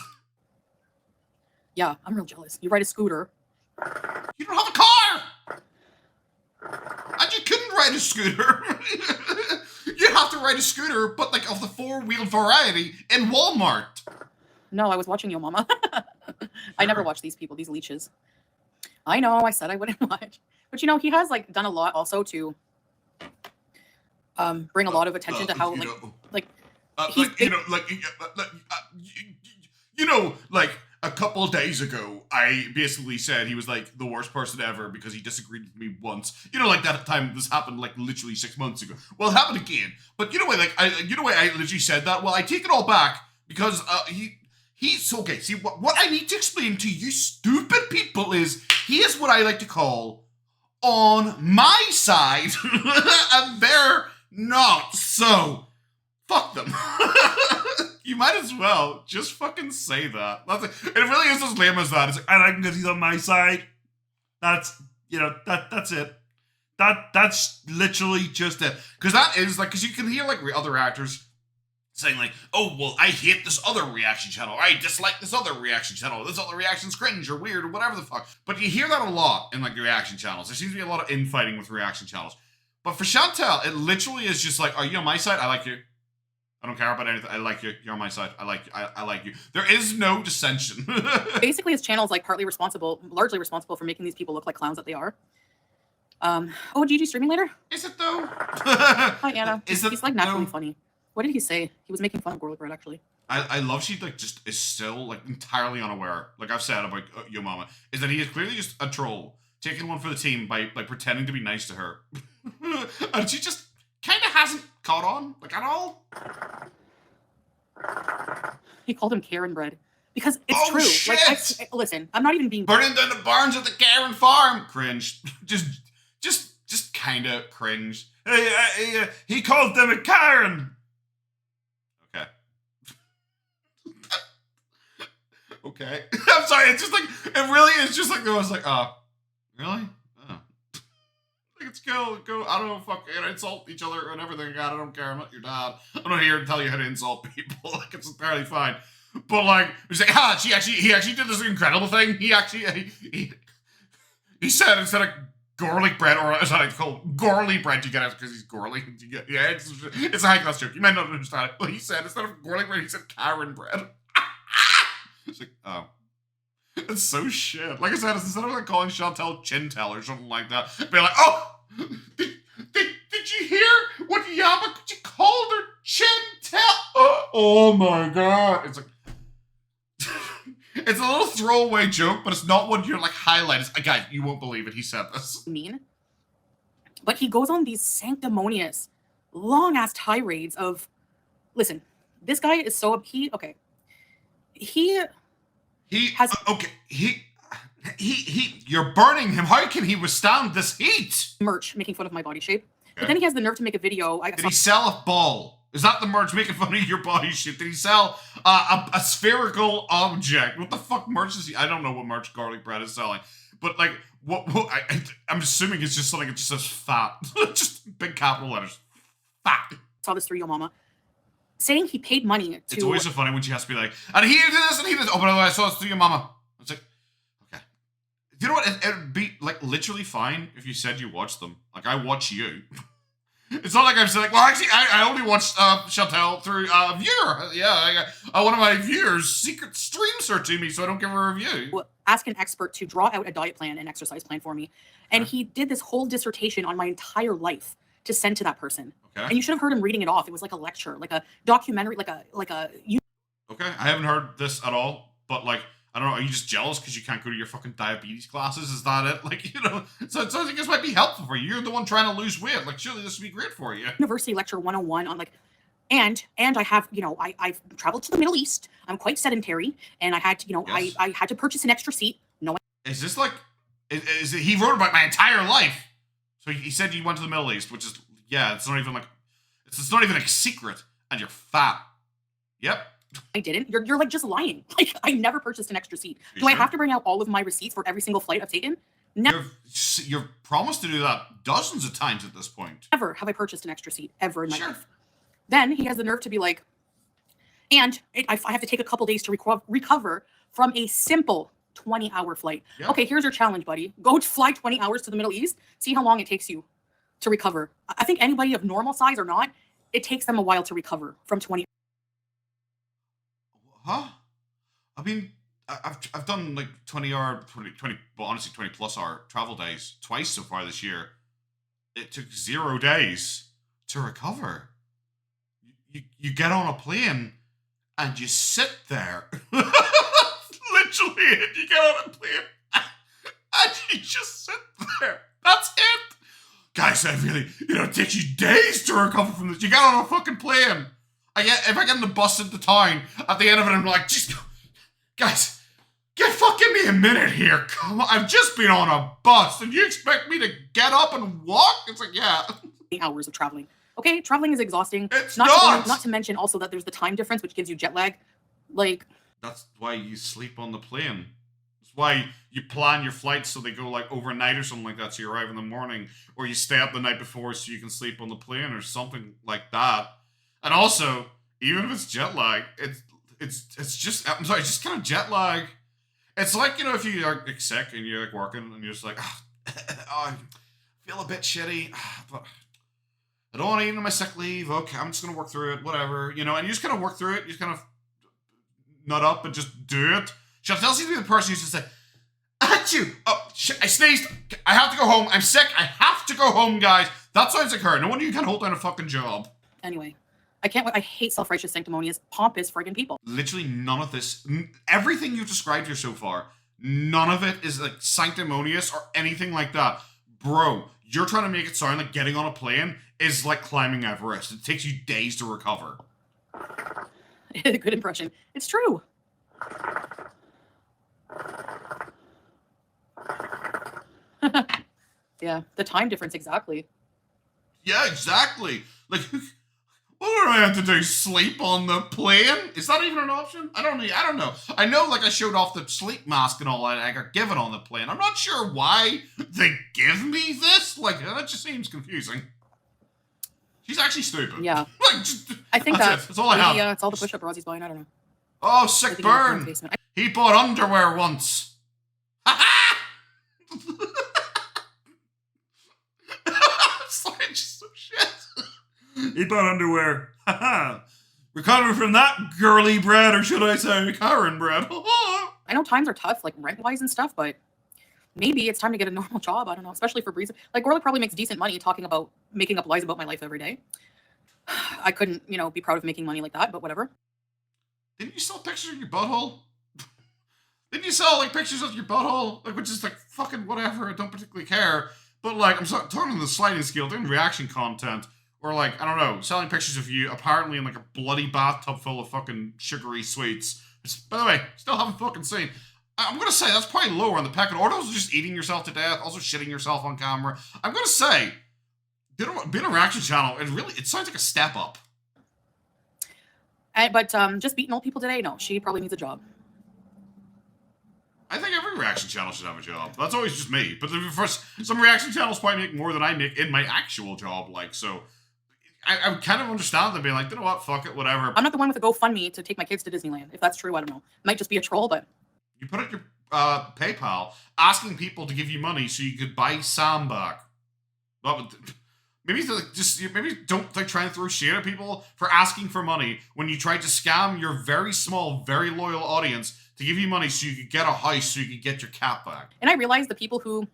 Yeah, I'm real jealous. You ride a scooter. You don't have a car! And you couldn't ride a scooter. You have to ride a scooter, but like of the 4-wheel variety in Walmart. No, I was watching Yo Mama. I never watch these people, these leeches. I know, I said I wouldn't watch. But you know, he has like done a lot also to bring a lot of attention to how like a couple of days ago, I basically said he was like the worst person ever because he disagreed with me once. You know, like that time this happened like literally 6 months ago. Well, it happened again. But you know why? I literally said that. Well, I take it all back because He's okay. See, what I need to explain to you stupid people is he is what I like to call on my side, and they're not. So, fuck them. You might as well just fucking say that. It really is as lame as that. It's like, I like him because he's on my side. That's, that's it. That's literally just it. Because that is like, because you can hear like other actors saying like, oh, well, I hate this other reaction channel. I dislike this other reaction channel. This other reaction's cringe or weird or whatever the fuck. But you hear that a lot in like the reaction channels. There seems to be a lot of infighting with reaction channels. But for Chantal, it literally is just like, are you on my side? I like you. I don't care about anything. I like you. You're on my side. I like you. There is no dissension. Basically, his channel is like largely responsible for making these people look like clowns that they are. Oh, Gigi streaming later? Is it though? Hi, Anna. He's like naturally no? funny. What did he say? He was making fun of Gorlworld, actually. I love she like just is still like entirely unaware. Like I've said about your mama, is that he is clearly just a troll taking one for the team by like pretending to be nice to her, and she just kind of hasn't caught on like at all. He called him Karen bread because it's true. Shit. Like, listen, I'm not even being burning down the barns at the Karen farm. Cringe. Just kind of cringe. Hey, he called them a Karen. Okay. Okay. I'm sorry. It's just like it really is just like I was like, oh, really? Oh. Like it's go. I don't know. Fuck. Insult each other and everything. God, I don't care. I'm not your dad. I'm not here to tell you how to insult people. Like it's entirely fine. But like, it's like, he actually did this incredible thing. He said instead of garlic bread, or it's not called Gorly bread, you get it because he's Gorly. It's a high class joke. You might not understand it. But he said instead of garlic bread, he said Karen bread. It's like, oh. It's so shit. Like I said, instead of like calling Chantal Chantal or something like that, be like, oh, did you hear what Yamaguchi called her Chantal? Oh my god. It's like, it's a little throwaway joke, but it's not one you're like highlight. Guys, you won't believe it. He said this. Mean. But he goes on these sanctimonious, long ass tirades of, listen, this guy is so he has you're burning him. How can he withstand this heat? Merch making fun of my body shape. Okay. But then he has the nerve to make a video. Did he sell a ball? Is that the merch making fun of your body shape? Did he sell a spherical object? What the fuck merch is he? I don't know what merch garlic bread is selling. But like, I'm assuming it's just something that just says fat. Just big capital letters. Fat. Saw this through your mama. Saying he paid money to... It's always so funny when she has to be like, and he did this and he did this. Oh, by the way, I saw this through your mama. It's like, okay. You know what? It'd be like literally fine if you said you watched them. Like, I watch you. It's not like I'm saying, like, well, actually, I only watched Chantal through a viewer. Yeah, one of my viewers secret streams her to me, so I don't give her a review. Ask an expert to draw out a diet plan and exercise plan for me. And he did this whole dissertation on my entire life to send to that person. Okay. And you should have heard him reading it off. It was like a lecture, like a documentary, like a. Okay, I haven't heard this at all, but like, I don't know, are you just jealous because you can't go to your fucking diabetes classes? Is that it? Like, so I think this might be helpful for you. You're the one trying to lose weight. Like, surely this would be great for you. University lecture 101 on like, and I have, I've traveled to the Middle East. I'm quite sedentary, and I had to, yes. I had to purchase an extra seat. No. Is this like, is it, he wrote about my entire life. So he said you went to the Middle East, which is, yeah, it's not even like, it's not even a secret, and you're fat. Yep. I didn't. You're like just lying. Like I never purchased an extra seat. Do I have to bring out all of my receipts for every single flight I've taken? Never. You've promised to do that dozens of times at this point. Never have I purchased an extra seat ever in my life. Then he has the nerve to be like, and I have to take a couple days to recover from a simple 20-hour flight. Yeah. Okay, here's your challenge, buddy. Go fly 20 hours to the Middle East. See how long it takes you to recover. I think anybody of normal size or not, it takes them a while to recover from 20. Huh? I mean, I've done like 20 well, honestly 20 plus hour travel days twice so far this year. It took 0 days to recover. You get on a plane and you sit there. Literally, you get on a plane and you just sit there. That's it. Guys, I really, it takes you days to recover from this. You get on a fucking plane. If I get on the bus into town, at the end of it, I'm like, just Guys, give me a minute here. Come on, I've just been on a bus, and you expect me to get up and walk? It's like, yeah. 8 hours of traveling. Okay, traveling is exhausting. It's not to mention also that there's the time difference, which gives you jet lag. Like, that's why you sleep on the plane. That's why you plan your flights so they go like overnight or something like that, so you arrive in the morning, or you stay up the night before so you can sleep on the plane or something like that. And also, even if it's jet lag, it's just, I'm sorry, it's just kind of jet lag. It's like, you know, if you are sick and you're like working and you're just like, oh, I feel a bit shitty, but I don't want to eat on my sick leave. Okay, I'm just going to work through it, whatever, you know, and you just kind of work through it. You just kind of nut up and just do it. Chantal seems to be the person who's just like, achoo! Oh, shit, I sneezed. I have to go home. I'm sick. I have to go home, guys. That sounds like her. No wonder you can't hold down a fucking job. Anyway, I hate self-righteous, sanctimonious, pompous friggin' people. Literally none of this, everything you've described here so far, none of it is like sanctimonious or anything like that. Bro, you're trying to make it sound like getting on a plane is like climbing Everest. It takes you days to recover. Good impression. It's true. Yeah, the time difference, exactly. Yeah, exactly. Like, what do I have to do? Sleep on the plane? Is that even an option? I don't know. I know, like, I showed off the sleep mask and all that I got given on the plane. I'm not sure why they give me this. Like, that just seems confusing. She's actually stupid. Yeah. Like, I think that's all I have. Yeah, it's all the push-up Rosie's buying. I don't know. Oh, sick burn. He bought underwear once. Ha-ha! Sorry, just so shit. He bought underwear. Ha-ha. Recovering from that girly bread, or should I say Karen bread. I know times are tough, like rent-wise and stuff, but maybe it's time to get a normal job. I don't know, especially for Breeze. Like, Gorlworld probably makes decent money talking about making up lies about my life every day. I couldn't, you know, be proud of making money like that, but whatever. Didn't you sell pictures of your butthole? Didn't you sell, like, pictures of your butthole? Like, which is, like, fucking whatever. I don't particularly care. But, like, I'm talking on the sliding scale, doing reaction content. Or, like, I don't know, selling pictures of you apparently in, like, a bloody bathtub full of fucking sugary sweets. Which, by the way, still haven't fucking seen. I'm going to say that's probably lower on the pecking order. Also just eating yourself to death. Also shitting yourself on camera. I'm going to say, being a reaction channel, it sounds like a step up. But just beating old people today? No, she probably needs a job. I think every reaction channel should have a job. That's always just me. But some reaction channels probably make more than I make in my actual job. Like, so I kind of understand them being like, you know what, fuck it, whatever. I'm not the one with a GoFundMe to take my kids to Disneyland. If that's true, I don't know. Might just be a troll, but... You put out your PayPal asking people to give you money so you could buy Sam back. Maybe don't like try and throw shade at people for asking for money when you tried to scam your very small, very loyal audience to give you money so you could get a house so you could get your cat back. And I realize the people who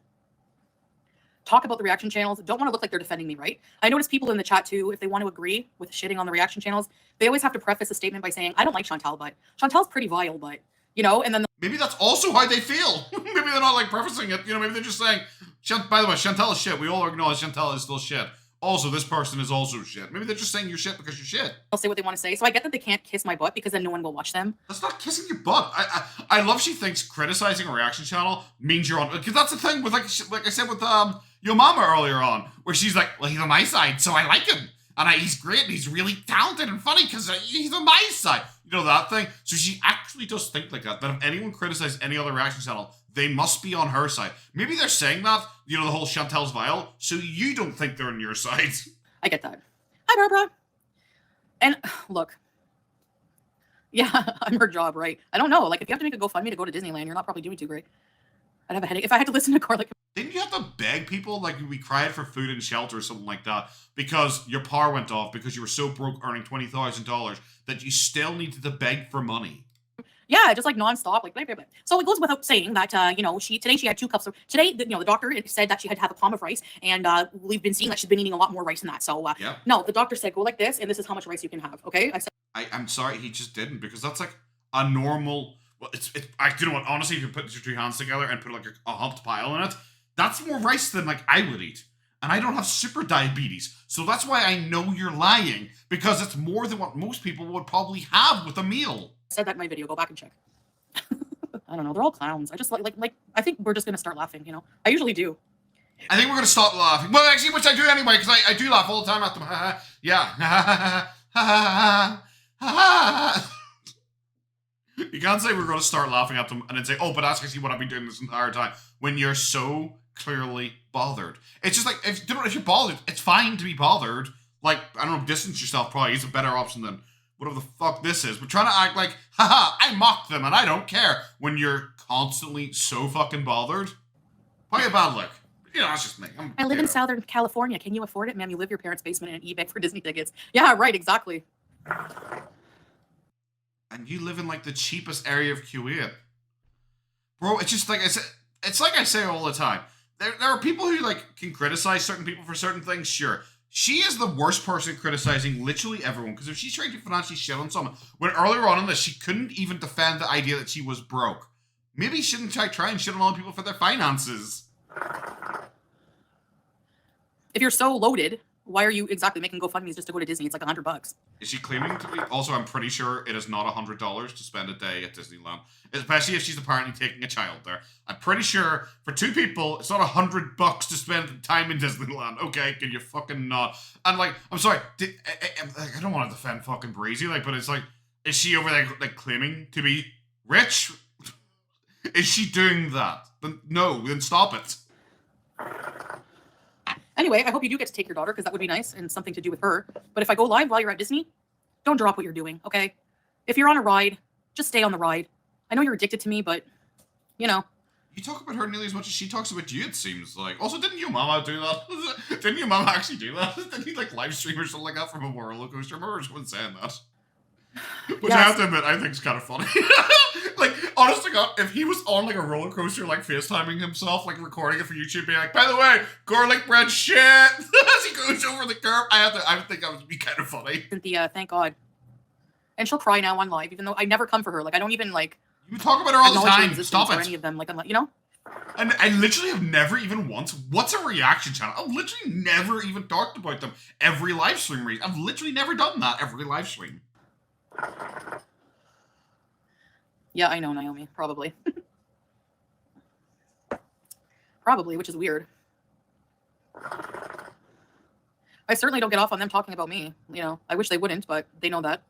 talk about the reaction channels don't want to look like they're defending me, right? I notice people in the chat too, if they want to agree with shitting on the reaction channels, they always have to preface a statement by saying, I don't like Chantal, but Chantal's pretty vile, but, you know, and then... Maybe that's also how they feel. Maybe they're not like prefacing it, you know, maybe they're just saying, by the way, Chantal is shit. We all acknowledge Chantal is still shit. Also, this person is also shit. Maybe they're just saying you're shit because you're shit. They'll say what they want to say. So I get that they can't kiss my butt because then no one will watch them. That's not kissing your butt. I love she thinks criticizing a reaction channel means you're on... Because that's the thing with, like I said with your mama earlier on, where she's like, well, he's on my side, so I like him. And he's great, and he's really talented and funny because he's on my side. You know that thing? So she actually does think like that if anyone criticizes any other reaction channel, they must be on her side. Maybe they're saying that, you know, the whole Chantal's vile, so you don't think they're on your side. I get that. Hi, Barbara. And look, yeah, I'm her job, right? I don't know. Like, if you have to make a GoFundMe to go to Disneyland, you're not probably doing too great. I'd have a headache if I had to listen to Garlic. Didn't you have to beg people, like we cried for food and shelter or something like that, because your power went off because you were so broke earning $20,000 that you still needed to beg for money? Yeah, just like nonstop, like blah, blah, blah. So it goes without saying that you know, today she had 2 cups of the doctor said that she had to have a palm of rice, and we've been seeing that she's been eating a lot more rice than that. So yeah. No, the doctor said go like this, and this is how much rice you can have. Okay, I'm sorry, he just didn't, because that's like a normal. Well, you know what? Honestly, if you put your 2 hands together and put like a humped pile in it, that's more rice than like I would eat. And I don't have super diabetes, so that's why I know you're lying, because it's more than what most people would probably have with a meal. I said that in my video. Go back and check. I don't know. They're all clowns. I just like. I think we're just gonna start laughing. You know, I usually do. I think we're gonna stop laughing. Well, actually, which I do anyway, because I do laugh all the time at them. Yeah. You can't say we're gonna start laughing at them and then say, oh, but that's actually what I've been doing this entire time. When you're so clearly bothered. It's just like, if you're bothered, it's fine to be bothered. Like, I don't know, distance yourself probably is a better option than whatever the fuck this is. But trying to act like, haha, I mocked them and I don't care when you're constantly so fucking bothered. Probably a bad look. You know, that's just me. I live in Southern California. Can you afford it, ma'am? You live your parents' basement and eBay for Disney tickets. Yeah, right, exactly. And you live in like the cheapest area of Kuwait. Bro, it's just like I said, it's like I say all the time. There are people who like can criticize certain people for certain things, sure. She is the worst person criticizing literally everyone, because if she's trying to financially shit on someone, when earlier on in this, she couldn't even defend the idea that she was broke. Maybe she shouldn't try and shit on other people for their finances. If you're so loaded, why are you exactly making GoFundMe's just to go to Disney? It's like $100. Is she claiming to be? Also, I'm pretty sure it is not $100 to spend a day at Disneyland, especially if she's apparently taking a child there. I'm pretty sure for two people, it's not $100 to spend time in Disneyland. Okay, can you fucking not? And like, I'm sorry, I don't want to defend fucking Breezy, like, but it's like, is she over there like claiming to be rich? Is she doing that? Then no, then stop it. Anyway, I hope you do get to take your daughter, because that would be nice and something to do with her. But if I go live while you're at Disney, don't drop what you're doing, okay? If you're on a ride, just stay on the ride. I know you're addicted to me, but, you know. You talk about her nearly as much as she talks about you, it seems like. Also, didn't your mama do that? Didn't your mama actually do that? Didn't he, like, live stream or something like that from a roller coaster? I remember someone saying that. Which I have to admit, I think is kind of funny. Like, honest to God, if he was on, like, a roller coaster, like, FaceTiming himself, like, recording it for YouTube, being like, by the way, garlic bread shit, as he goes over the curb, I think that would be kind of funny. Cynthia, thank God. And she'll cry now on live, even though I never come for her. Like, I don't even, like... You talk about her all the time. Stop it. Or any of them. Like, I'm like, you know? And I literally have never even once... What's a reaction channel? I've literally never even talked about them every live stream. I've literally never done that every live stream. Yeah, I know, Naomi. Probably. Probably, which is weird. I certainly don't get off on them talking about me. You know, I wish they wouldn't, but they know that.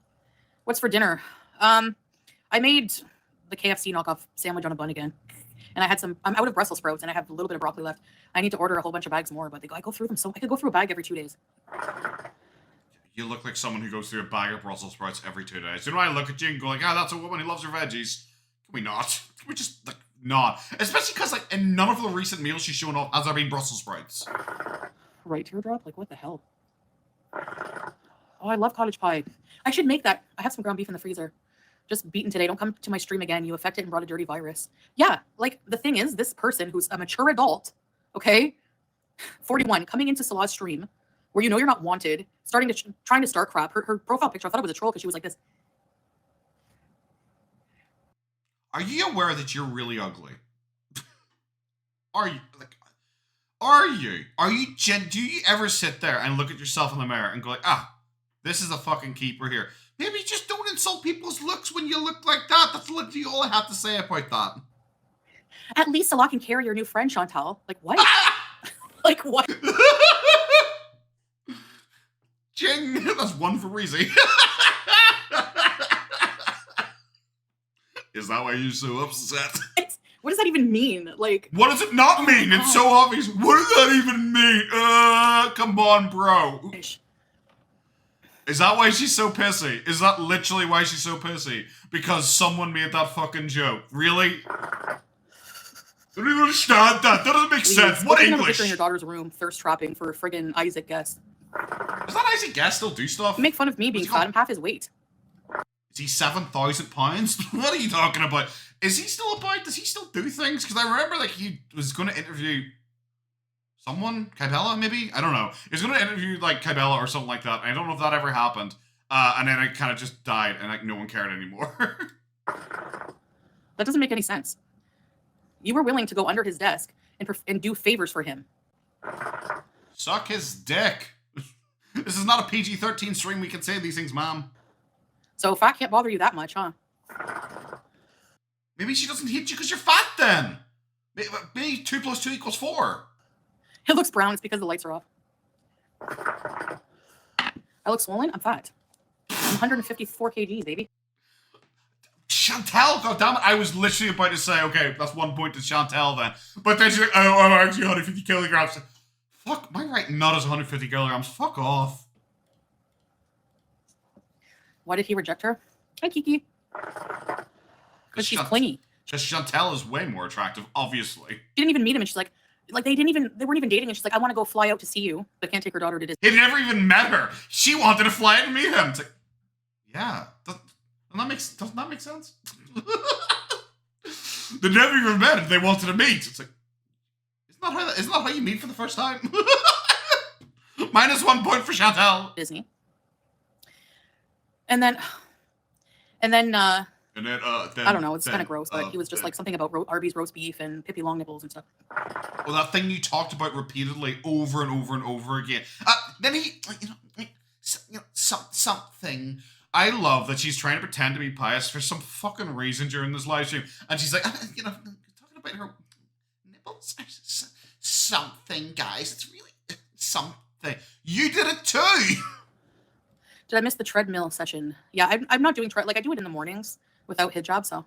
What's for dinner? I made the KFC knockoff sandwich on a bun again. And I had some, I'm out of Brussels sprouts and I have a little bit of broccoli left. I need to order a whole bunch of bags more, but I go through them so I could go through a bag every 2 days. You look like someone who goes through a bag of Brussels sprouts every 2 days. You know, I look at you and go like, ah, that's a woman who loves her veggies. Can we not? Can we just, like, not? Especially because, like, in none of the recent meals she's shown off has there been Brussels sprouts. Right, teardrop? Like, what the hell? Oh, I love cottage pie. I should make that. I have some ground beef in the freezer. Just beaten today. Don't come to my stream again. You affected and brought a dirty virus. Yeah, like, the thing is, this person who's a mature adult, okay, 41, coming into Salah's stream, where you know you're not wanted, trying to start crap. Her profile picture, I thought it was a troll because she was like this. Are you aware that you're really ugly? Are you? Like, are you? Do you ever sit there and look at yourself in the mirror and go like, ah, this is a fucking keeper here. Maybe just don't insult people's looks when you look like that. That's literally all I have to say about that. At least Salah can carry your new friend, Chantal. Like, what? Like, what? Ching! That's one for Breezy. Is that why you're so upset? What does that even mean? Like, what does it not mean? It's so obvious. What does that even mean? Come on, bro. Is that why she's so pissy? Is that literally why she's so pissy? Because someone made that fucking joke. Really? I don't even understand that. That doesn't make sense. What English? Picture in your daughter's room, thirst trapping for friggin' Isaac Guest. Does that Isaac Guest still do stuff? You make fun of me being fat. I'm half his weight. Is he 7,000 pounds? What are you talking about? Is he still about? Does he still do things? Because I remember like he was going to interview someone, Kybella maybe? I don't know. He was going to interview like Kybella or something like that. I don't know if that ever happened. And then it kind of just died and like no one cared anymore. That doesn't make any sense. You were willing to go under his desk and do favors for him. Suck his dick. This is not a PG-13 stream. We can say these things, mom. So fat can't bother you that much, huh? Maybe she doesn't hate you because you're fat then. Maybe 2 + 2 = 4. It looks brown. It's because the lights are off. I look swollen. I'm fat. I'm 154 kg, baby. Chantal, goddammit. I was literally about to say, okay, that's 1 point to Chantal then. But then she's like, oh, I'm actually 150 kilograms. Fuck, my right nut is 150 kilograms. Fuck off. Why did he reject her? Hi, Kiki. Because she's clingy. Because Chantal is way more attractive, obviously. She didn't even meet him, and she's like they weren't even dating, and she's like, I want to go fly out to see you, but can't take her daughter to Disney. He never even met her. She wanted to fly out and meet him. It's like, yeah, doesn't that make sense? They never even met and they wanted to meet. It's like, isn't that how you meet for the first time? -1 point for Chantal. Disney. And then I don't know, it's kind of gross, but he was just like something about Arby's roast beef and Pippi Longnipples and stuff. Well, that thing you talked about repeatedly over and over and over again. Then he, something. I love that she's trying to pretend to be pious for some fucking reason during this live stream, and she's like, talking about her nipples. Something, guys. It's really something. You did it too. Did I miss the treadmill session? Yeah, I'm not doing I do it in the mornings without hijab, so.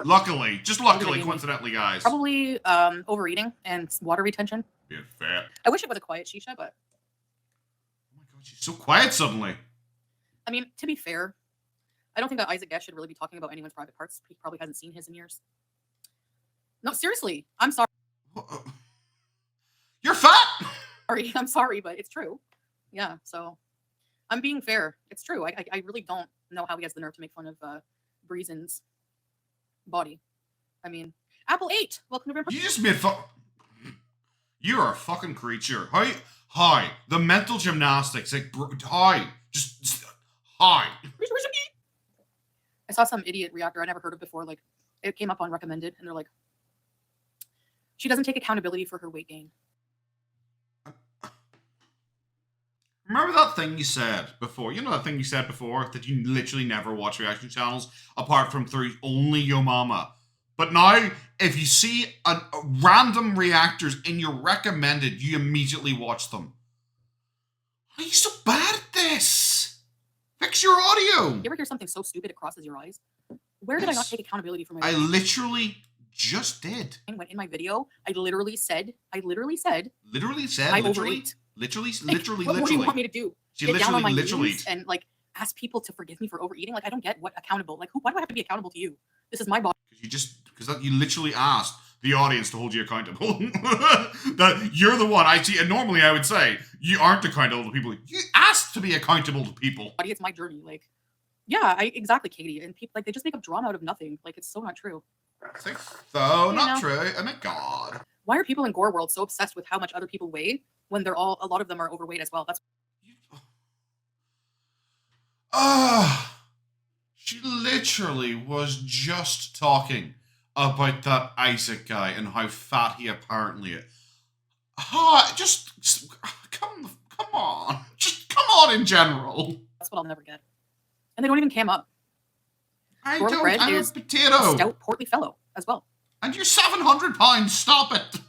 Luckily, coincidentally, guys. Probably overeating and water retention. Being fat. I wish it was a quiet shisha, but. Oh my god, she's so quiet suddenly. I mean, to be fair, I don't think that Isaac Guest should really be talking about anyone's private parts. He probably hasn't seen his in years. No, seriously, I'm sorry. You're fat! I'm sorry, but it's true. Yeah, so. I'm being fair. It's true. I really don't know how he has the nerve to make fun of Breezen's body. I mean, Apple 8. Welcome to You just made fun. You're a fucking creature. Hi. The mental gymnastics. Like, hi. Just hi. I saw some idiot reactor I never heard of before. Like, it came up on recommended, and they're like, she doesn't take accountability for her weight gain. Remember that thing you said before? You know that thing you said before? That you literally never watch reaction channels apart from through only Yo Mama. But now, if you see random reactors in your recommended, you immediately watch them. Why are you so bad at this? Fix your audio. You ever hear something so stupid it crosses your eyes? Where did I not take accountability for my I literally just did. And in my video, I literally said. I overate. Literally. What more do you want me to do? She Get down on my literally knees and like ask people to forgive me for overeating? Like, I don't get what accountable. Like, why do I have to be accountable to you? This is my body. Because you literally asked the audience to hold you accountable. That you're the one. I see. And normally I would say you aren't accountable to people. You asked to be accountable to people. It's my journey. Like, yeah, exactly, Katie. And people they just make up drama out of nothing. Like, it's so not true. So not true. Oh my god. Why are people in Gorlworld so obsessed with how much other people weigh when a lot of them are overweight as well? That's. She literally was just talking about that Isaac guy and how fat he apparently is. Just come on. Just come on in general. That's what I'll never get. And they don't even cam up. I'm a potato. A stout, portly fellow as well. And you're 700 pounds. Stop it.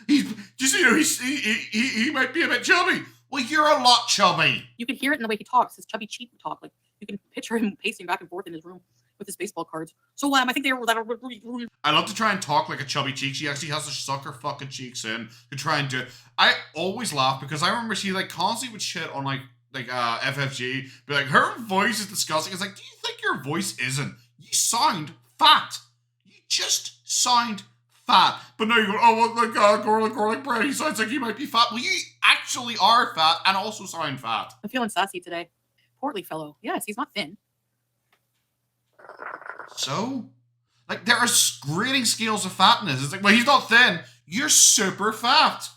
He might be a bit chubby. Well, you're a lot chubby. You can hear it in the way he talks, his chubby cheek talk. Like, you can picture him pacing back and forth in his room with his baseball cards. So, I think they were. I love to try and talk like a chubby cheek. She actually has to suck her fucking cheeks in to try and do it. I always laugh because I remember she constantly would shit on FFG, be like, her voice is disgusting. It's like, do you think your voice isn't? You sound fat. You just sound fat. But now you go, oh, well, garlic bread, he sounds like he might be fat. Well, you actually are fat and also sound fat. I'm feeling sassy today. Portly fellow. Yes, he's not thin. So? There are grading scales of fatness. It's like, well, he's not thin. You're super fat.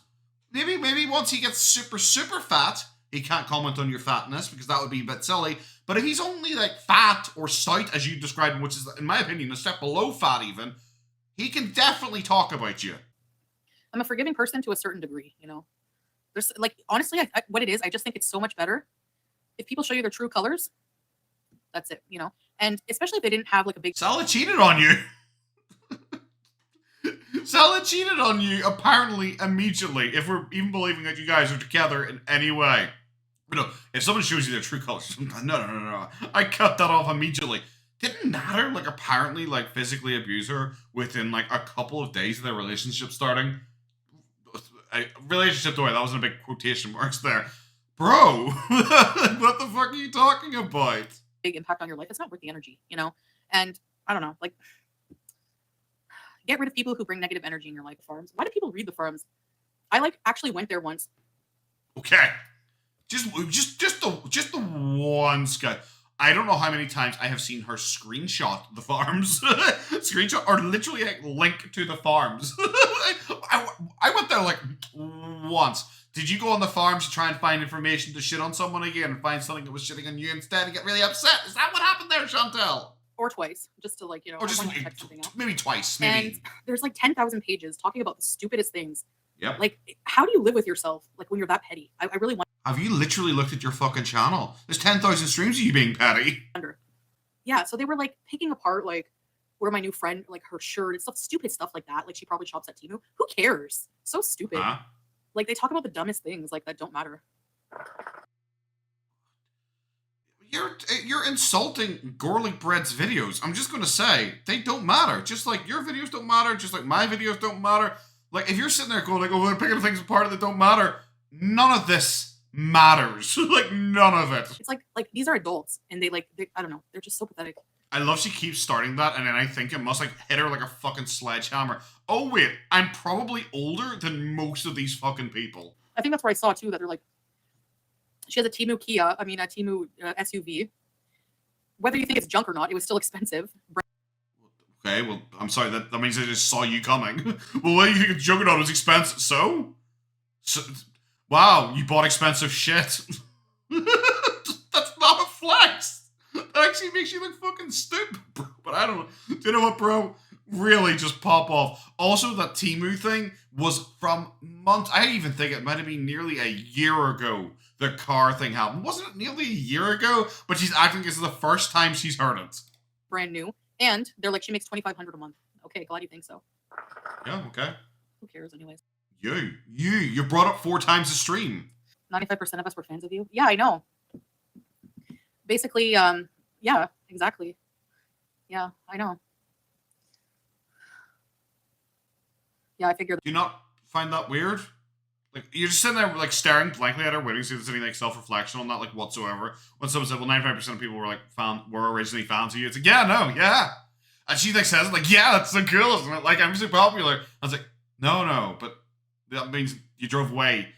Maybe once he gets super, super fat, he can't comment on your fatness because that would be a bit silly. But if he's only fat or stout, as you described him, which is, in my opinion, a step below fat even, he can definitely talk about you. I'm a forgiving person to a certain degree, There's, honestly, what it is, I just think it's so much better if people show you their true colors That's it, you know? And especially if they didn't have like a big Sala cheated on you. Sala cheated on you, apparently, immediately, if we're even believing that you guys are together in any way. You know, if someone shows you their true colors, no. I cut that off immediately. Didn't matter, like, apparently, like, physically abuse her within, like, a couple of days of their relationship starting. Relationship away, that wasn't a big quotation marks there. Bro, what the fuck are you talking about? big impact on your life, it's not worth the energy, you know? And I don't know, like, get rid of people who bring negative energy in your life. Forums. Why do people read the forums? I like actually went there once. Okay. Just the one guy. I don't know how many times I have seen her screenshot the farms. Screenshot or literally like, link to the farms. I went there like once. Did you go on the farms to try and find information to shit on someone again and find something that was shitting on you instead and get really upset? Is that what happened there, Chantal? Or twice, just to like, you know, or just maybe twice. Maybe. And there's like 10,000 pages talking about the stupidest things. Yep. Like, how do you live with yourself? Like when you're that petty? I really wonder. Have you literally looked at your fucking channel? There's 10,000 streams of you being petty. Yeah, so they were like picking apart like where my new friend, like her shirt and stuff, stupid stuff like that. Like she probably shops at Temu. Who cares? So stupid. Like they talk about the dumbest things like that don't matter. You're insulting Gorlworld Bread's videos. I'm just gonna say they don't matter. Just like your videos don't matter. Just like my videos don't matter. Like if you're sitting there going like, "Oh, we're picking things apart that don't matter," none of this matters. Like none of it. It's like these are adults and they I don't know. They're just so pathetic. I love she keeps starting that, and then I think it must like hit her like a fucking sledgehammer. Oh wait, I'm probably older than most of these fucking people. I think that's where I saw too that they're like. She has a Temu Temu SUV. Whether you think it's junk or not, it was still expensive. Okay, well, I'm sorry, that means I just saw you coming. Well, what do you think it's junk or not? It was expensive, so? Wow, you bought expensive shit. That's not a flex. That actually makes you look fucking stupid, bro. But I don't know. Do you know what, bro? Really just pop off. Also, that Temu thing was from months. I even think it might have been nearly a year ago. The car thing happened. Wasn't it nearly a year ago? But she's acting as the first time she's heard it. Brand new. And they're like, she makes $2,500 a month. Okay, glad you think so. Yeah, okay. Who cares anyways? You brought up 4 times the stream. 95% of us were fans of you. Yeah, I know. Basically, yeah, exactly. Yeah, I know. Yeah, I figured. Do you not find that weird? Like, you're just sitting there, like, staring blankly at her, waiting to see if there's any, like, self-reflection on that, like, whatsoever. When someone said, well, 95% of people were, like, were originally fans of you. It's like, yeah, no, yeah. And she, like, says it, like, yeah, that's so cool, isn't it? Like, I'm so popular. I was like, no, but that means you drove away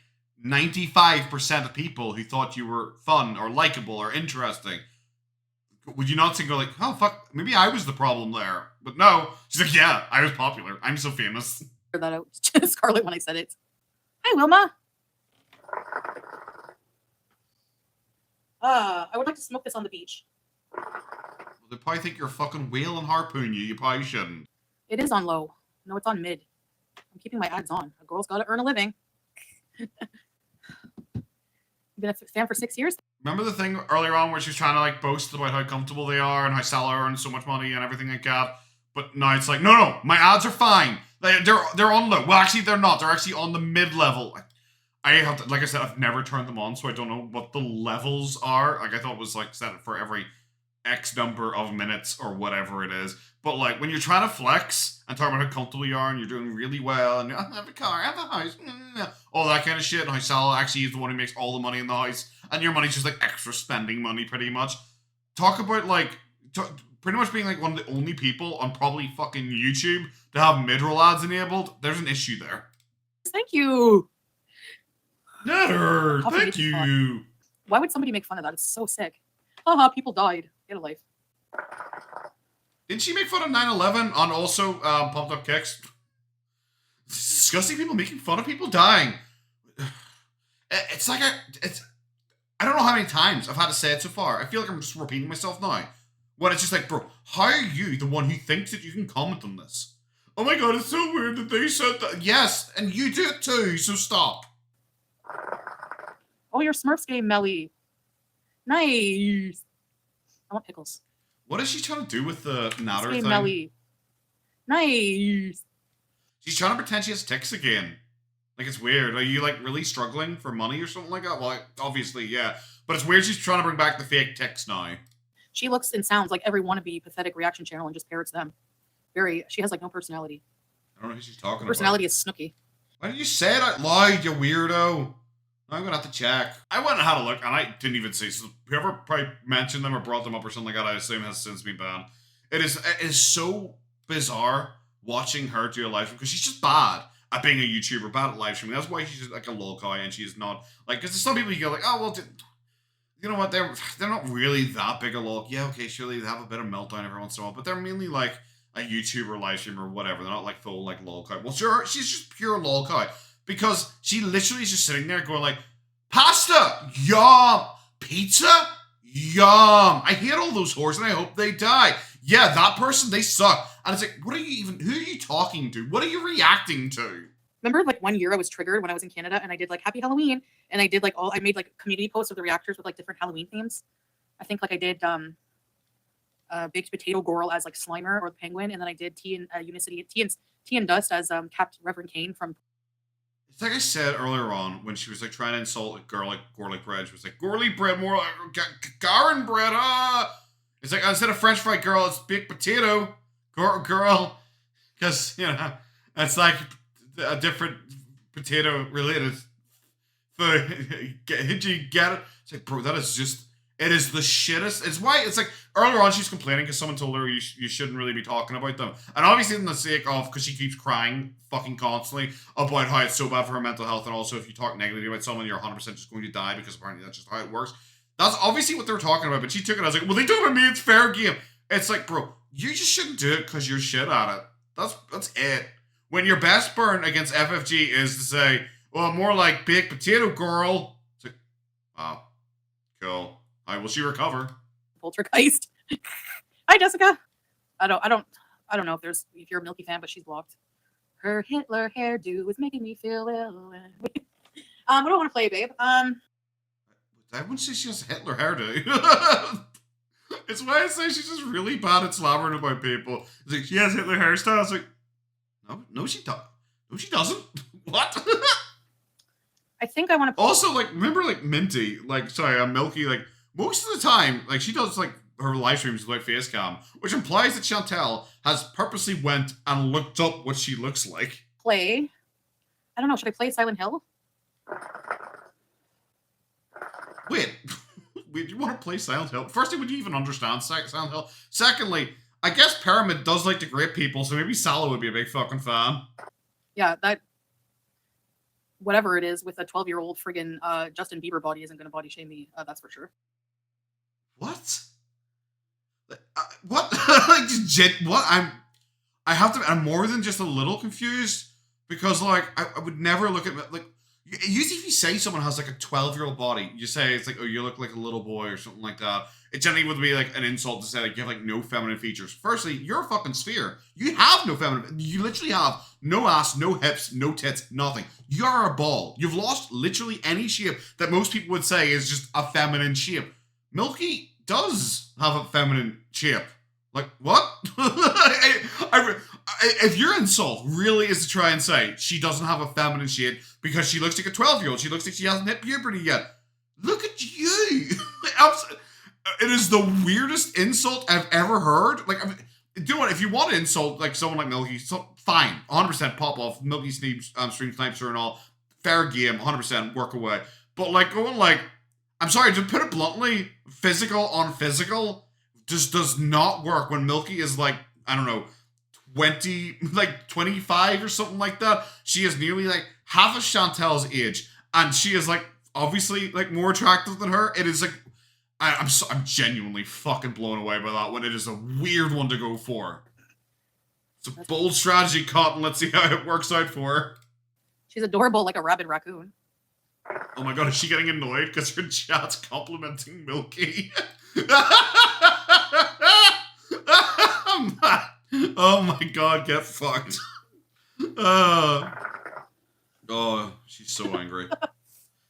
95% of people who thought you were fun or likable or interesting. Would you not think, go like, oh, fuck, maybe I was the problem there? But no. She's like, yeah, I was popular. I'm so famous. That out. Scarlett when I said it. Hi, Wilma. I would like to smoke this on the beach. Well, they probably think you're a fucking whale and harpoon you. You probably shouldn't. It is on low. No, it's on mid. I'm keeping my ads on. A girl's got to earn a living. You've been a fan for 6 years? Remember the thing earlier on where she was trying to like boast about how comfortable they are and how Sala earns so much money and everything like that? But now it's like, no, my ads are fine. They're on low. Well, actually, they're not. They're actually on the mid level. I have to, like I said, I've never turned them on, so I don't know what the levels are. Like I thought it was like set for every X number of minutes or whatever it is. But like when you're trying to flex and talk about how comfortable you are and you're doing really well and I have a car, I have a house, all that kind of shit, and how Sala actually is the one who makes all the money in the house, and your money's just like extra spending money, pretty much. Talk about like. Pretty much being like one of the only people on probably fucking YouTube to have mid-roll ads enabled, there's an issue there. Thank you. Netter, thank you. Why would somebody make fun of that? It's so sick. Haha, people died. Get a life. Didn't she make fun of 9/11 on also Pumped Up Kicks? It's disgusting people making fun of people dying. It's like I don't know how many times I've had to say it so far. I feel like I'm just repeating myself now. When it's just like, bro, how are you the one who thinks that you can comment on this? Oh my god, it's so weird that they said that. Yes, and you do it too, so stop. Oh, your Smurfs game, Melly. Nice. I want pickles. What is she trying to do with the natter thing? Melly. Nice. She's trying to pretend she has tics again. Like, it's weird. Are you, like, really struggling for money or something like that? Well, obviously, yeah. But it's weird she's trying to bring back the fake tics now. She looks and sounds like every wannabe pathetic reaction channel and just parrots them. She has, like, no personality. I don't know who she's talking personality about. Is Snooki. Why did you say it out loud, you weirdo? I'm gonna have to check. I went and had a look, and I didn't even see. So whoever probably mentioned them or brought them up or something like that, I assume has since been banned. It is so bizarre watching her do a live stream because she's just bad at being a YouTuber, bad at live streaming. That's why she's just like a lol guy, and she's not like. Because there's some people you go like, oh well, you know what? They're not really that big a lol. Yeah, okay, surely they have a bit of meltdown every once in a while, but they're mainly like a YouTuber live streamer or whatever. They're not like full like lol guy. Well, sure, she's just pure lol guy. Because she literally is just sitting there going like, pasta, yum, pizza, yum. I hate all those whores and I hope they die. Yeah, that person, they suck. And it's like, who are you talking to? What are you reacting to? Remember like 1 year I was triggered when I was in Canada and I did like Happy Halloween and I did like I made like community posts of the reactors with like different Halloween themes. I think like I did Baked Potato Gorl as like Slimer or the Penguin, and then I did Tea and Dust as Captain Reverend Kane from. It's like I said earlier on when she was like trying to insult a girl like Gorley Bread. She was like, Gorley Bread, more like Garin Bread, It's like, instead of French fry girl, it's baked potato girl. Because, you know, it's like a different potato related food. Did you get it? It's like, bro, that is just, it is the shittest. It's why, it's like, earlier on she's complaining because someone told her you shouldn't really be talking about them. And obviously in the sake of, because she keeps crying fucking constantly about how it's so bad for her mental health, and also if you talk negatively about someone, you're 100% just going to die because apparently that's just how it works. That's obviously what they were talking about, but she took it as like, well, they talk about me, it's fair game. It's like, bro, you just shouldn't do it because you're shit at it. That's it. When your best burn against FFG is to say, well, more like baked potato girl. It's like, wow, cool. How will she recover? Poltergeist. Hi, Jessica. I don't know if you're a Milky fan, but she's blocked. Her Hitler hairdo is making me feel ill. What do I want to play, babe? I wouldn't say she has a Hitler hairdo. It's why I say she's just really bad at slammering about people. It's like, she has Hitler hairstyle. It's like, no, she doesn't. No, she doesn't. What? I think I want to. Also, like, remember, like, Minty, like, sorry, Milky, like, most of the time, like, she does, like, her live streams without face cam, which implies that Chantal has purposely went and looked up what she looks like. Play. I don't know. Should I play Silent Hill? Wait. Would you want to play Silent Hill? Firstly, would you even understand Silent Hill? Secondly, I guess Pyramid does like to grate people, so maybe Salah would be a big fucking fan. Yeah, that... Whatever it is with a 12-year-old friggin' Justin Bieber body isn't going to body shame me. That's for sure. What? What? What? I'm more than just a little confused because, like, I would never look at, like, usually if you say someone has, like, a 12-year-old body, you say, it's like, oh, you look like a little boy or something like that. It generally would be, like, an insult to say, like, you have, like, no feminine features. Firstly, you're a fucking sphere. You have no feminine, you literally have no ass, no hips, no tits, nothing. You're a ball. You've lost literally any shape that most people would say is just a feminine shape. Milky does have a feminine shape. Like, what? If your insult really is to try and say she doesn't have a feminine shape because she looks like a 12-year-old, she looks like she hasn't hit puberty yet. Look at you. It is the weirdest insult I've ever heard. Like, do you know what? If you want to insult like someone like Milky, fine, 100% pop off. Milky stream snipes her and all. Fair game, 100% work away. But like going like, I'm sorry, to put it bluntly, physical on physical just does not work when Milky is like, I don't know, 25 or something like that. She is nearly like half of Chantal's age, and she is like obviously like more attractive than her. It is like, I'm genuinely fucking blown away by that one. It is a weird one to go for. It's a bold strategy, Cotton. Let's see how it works out for her. She's adorable like a rabid raccoon. Oh my god, is she getting annoyed because her chat's complimenting Milky? Oh my god, get fucked. Oh, she's so angry. Ha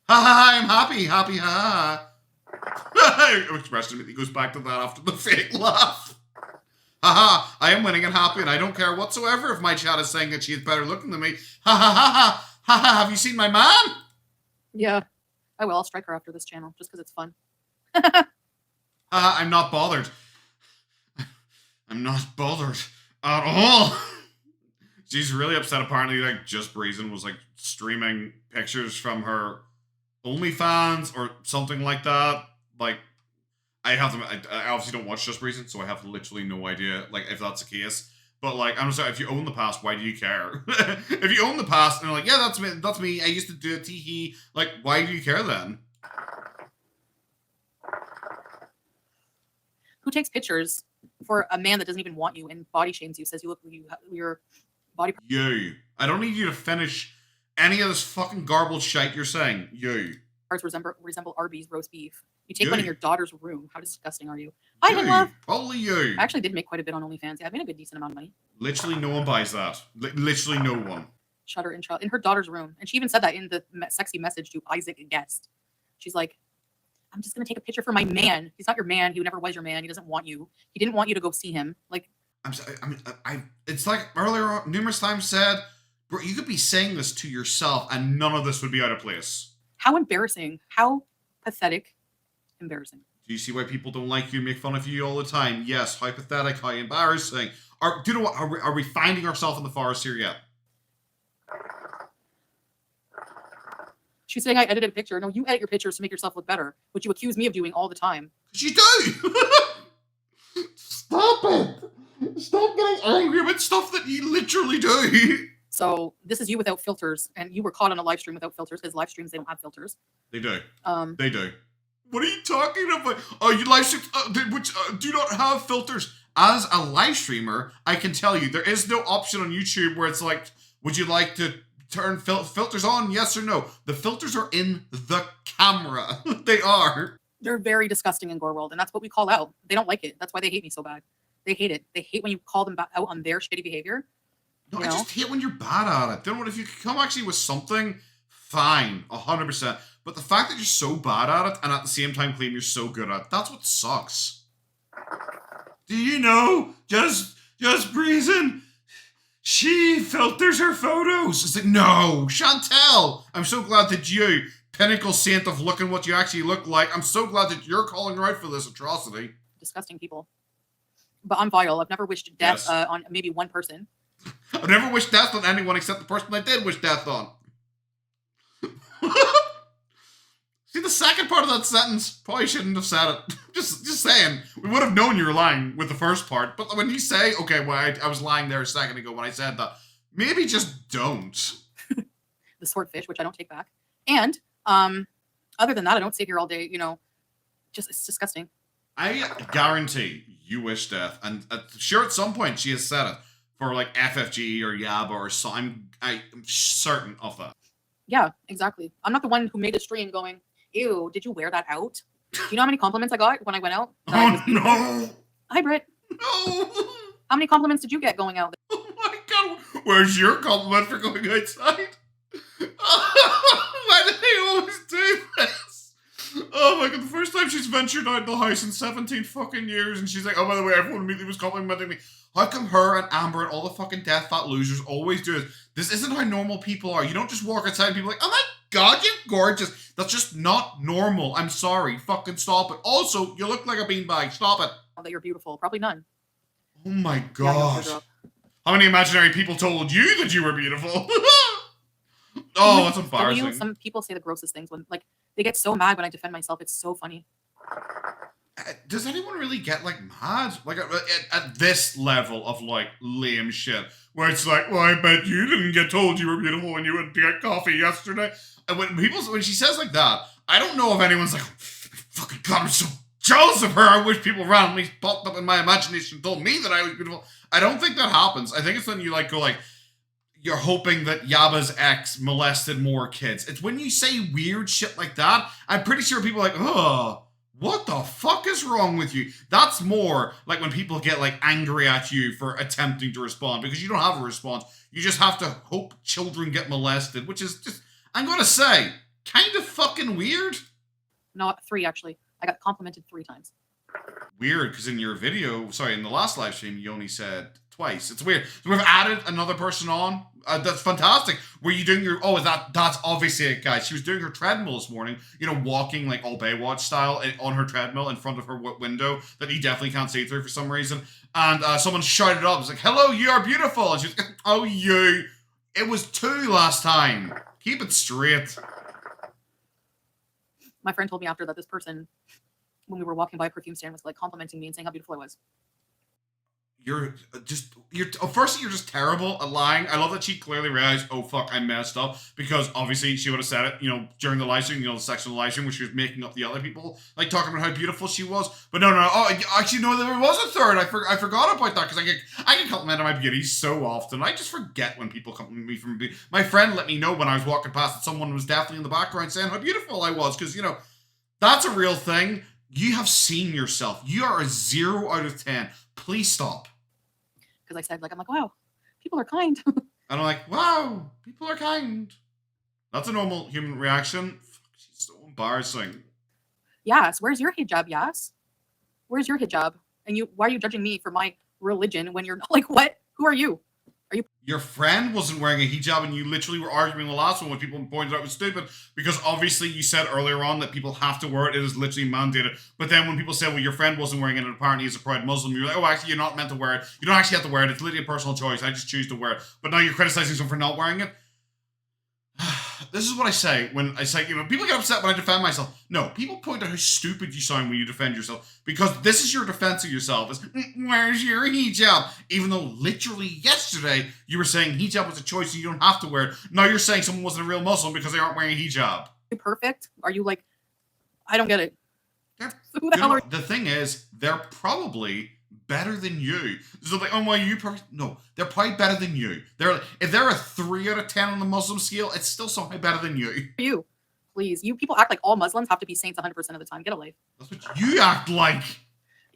ha ha, I'm happy, ha. Expression immediately goes back to that after the fake laugh. Haha, I am winning and happy, and I don't care whatsoever if my chat is saying that she is better looking than me. Ha ha ha ha ha ha, have you seen my man? Yeah, I will. I'll strike her after this channel just because it's fun. I'm not bothered. I'm not bothered at all. She's really upset. Apparently, like, Just Breezing was like streaming pictures from her OnlyFans or something like that. Like, I obviously don't watch Just Breezing, so I have literally no idea, like, if that's the case. But, like, I'm sorry, if you own the past, why do you care? If you own the past and you're like, yeah, that's me, I used to do it, tee-hee, like, why do you care then? Who takes pictures for a man that doesn't even want you and body shames you, says your body... You. I don't need you to finish any of this fucking garbled shite you're saying. You. Parts resemble Arby's roast beef. You take one in your daughter's room. How disgusting are you? Hi, in love. Only you. I actually did make quite a bit on OnlyFans. Yeah, I made a good decent amount of money. Literally no one buys that. Literally no one. Shut her in her daughter's room. And she even said that in the sexy message to Isaac Guest. She's like, I'm just going to take a picture for my man. He's not your man. He never was your man. He doesn't want you. He didn't want you to go see him. Like, I'm sorry. I mean, it's like earlier numerous times said, bro, you could be saying this to yourself and none of this would be out of place. How embarrassing. How pathetic. Embarrassing. Do you see why people don't like you and make fun of you all the time? Yes, how pathetic, how embarrassing. Do you know what? Are we finding ourselves in the forest here yet? She's saying I edited a picture. No, you edit your pictures to make yourself look better, which you accuse me of doing all the time. You do! Stop it! Stop getting angry about stuff that you literally do! So this is you without filters, and you were caught on a live stream without filters, because live streams, they don't have filters. They do. They do. What are you talking about? Oh, you live streams which do not have filters. As a live streamer, I can tell you, there is no option on YouTube where it's like, would you like to turn filters on? Yes or no? The filters are in the camera. They are. They're very disgusting in Gorlworld, and that's what we call out. They don't like it. That's why they hate me so bad. They hate it. They hate when you call them out on their shitty behavior. No, I just hate when you're bad at it. Then what if you come actually with something? Fine, 100%. But the fact that you're so bad at it and at the same time claim you're so good at it, that's what sucks. Do you know, just Breezing, she filters her photos. It's like, no, Chantal, I'm so glad that you, pinnacle saint of looking what you actually look like, I'm so glad that you're calling her out for this atrocity. Disgusting people. But I'm vile. I've never wished death on maybe one person. I've never wished death on anyone except the person I did wish death on. See, the second part of that sentence, probably shouldn't have said it. Just saying. We would have known you were lying with the first part. But when you say, okay, well, I was lying there a second ago when I said that, maybe just don't. The swordfish, which I don't take back. And, other than that, I don't sit here all day, just, it's disgusting. I guarantee you wish death. And sure, at some point she has said it. For like FFG or Yaba or so. I'm certain of that. Yeah, exactly. I'm not the one who made a stream going, ew, did you wear that out? Do you know how many compliments I got when I went out? Oh, no. Hi, Britt. No. How many compliments did you get going out? Oh, my God. Where's your compliment for going outside? Why do they always do this? Oh, my God. The first time she's ventured out of the house in 17 fucking years, and she's like, oh, by the way, everyone immediately was complimenting me. How come her and Amber and all the fucking death fat losers always do this? This isn't how normal people are. You don't just walk outside and people are like, oh my God, you're gorgeous. That's just not normal. I'm sorry. Fucking stop it. Also, you look like a beanbag. Stop it. That you're beautiful. Probably none. Oh my God. Yeah, how many imaginary people told you that you were beautiful? Oh, that's embarrassing. Some people say the grossest things when, like, they get so mad when I defend myself. It's so funny. Does anyone really get, like, mad? Like, at this level of, like, lame shit. Where it's like, well, I bet you didn't get told you were beautiful when you went to get coffee yesterday. And when she says like that, I don't know if anyone's like, fucking God, I'm so jealous of her. I wish people around me popped up in my imagination and told me that I was beautiful. I don't think that happens. I think it's when you, like, go, like, you're hoping that Yaba's ex molested more kids. It's when you say weird shit like that, I'm pretty sure people are like, oh, what the fuck is wrong with you? That's more like when people get, like, angry at you for attempting to respond because you don't have a response. You just have to hope children get molested, which is just, I'm going to say, kind of fucking weird. No, 3, actually. I got complimented 3 times. Weird, because in your video, sorry, in the last live stream, you only said twice. It's weird. So we've added another person on. That's fantastic. Were you doing your? Oh, that's obviously it, guys. She was doing her treadmill this morning. You know, walking like all Baywatch style on her treadmill in front of her window that you definitely can't see through for some reason. And someone shouted up, "It was like, hello, you are beautiful." And she was like, "Oh, you." It was 2 last time. Keep it straight. My friend told me after that this person, when we were walking by a perfume stand, was like complimenting me and saying how beautiful I was. Firstly, you're just terrible at lying. I love that she clearly realized, oh fuck, I messed up, because obviously she would have said it, you know, during the live stream, you know, the section of the live stream where she was making up the other people, like talking about how beautiful she was. But no, oh, actually, no, there was a third. I forgot about that, because I get complimented on my beauty so often. I just forget when people compliment me from beauty. My friend let me know when I was walking past that someone was definitely in the background saying how beautiful I was, because, you know, that's a real thing. You have seen yourself. You are a 0 out of 10. Please stop. Because I said, like, I'm like, wow, people are kind. And I'm like, wow, people are kind. That's a normal human reaction. Fuck, she's so embarrassing. Yes, where's your hijab, Yas? Where's your hijab? And why are you judging me for my religion when you're not, like, what? Who are you? Your friend wasn't wearing a hijab, and you literally were arguing the last one when people pointed out it was stupid, because obviously you said earlier on that people have to wear it. It is literally mandated. But then when people say, well, your friend wasn't wearing it and apparently he's a proud Muslim, you're like, oh, actually, you're not meant to wear it. You don't actually have to wear it. It's literally a personal choice. I just choose to wear it. But now you're criticizing someone for not wearing it. This is what I say when I say, you know, people get upset when I defend myself. No, people point out how stupid you sound when you defend yourself, because this is your defense of yourself. Is, where's your hijab? Even though literally yesterday you were saying hijab was a choice and you don't have to wear it. Now you're saying someone wasn't a real Muslim because they aren't wearing a hijab. Are you perfect? Are you like, I don't get it. Who the hell are the thing is, they're probably better than you. So like, oh, why are you perfect? No, they're probably better than you. If they're a 3 out of 10 on the Muslim scale, it's still somehow better than you. You, please. You people act like all Muslims have to be saints 100% of the time. Get a life. That's what you act like.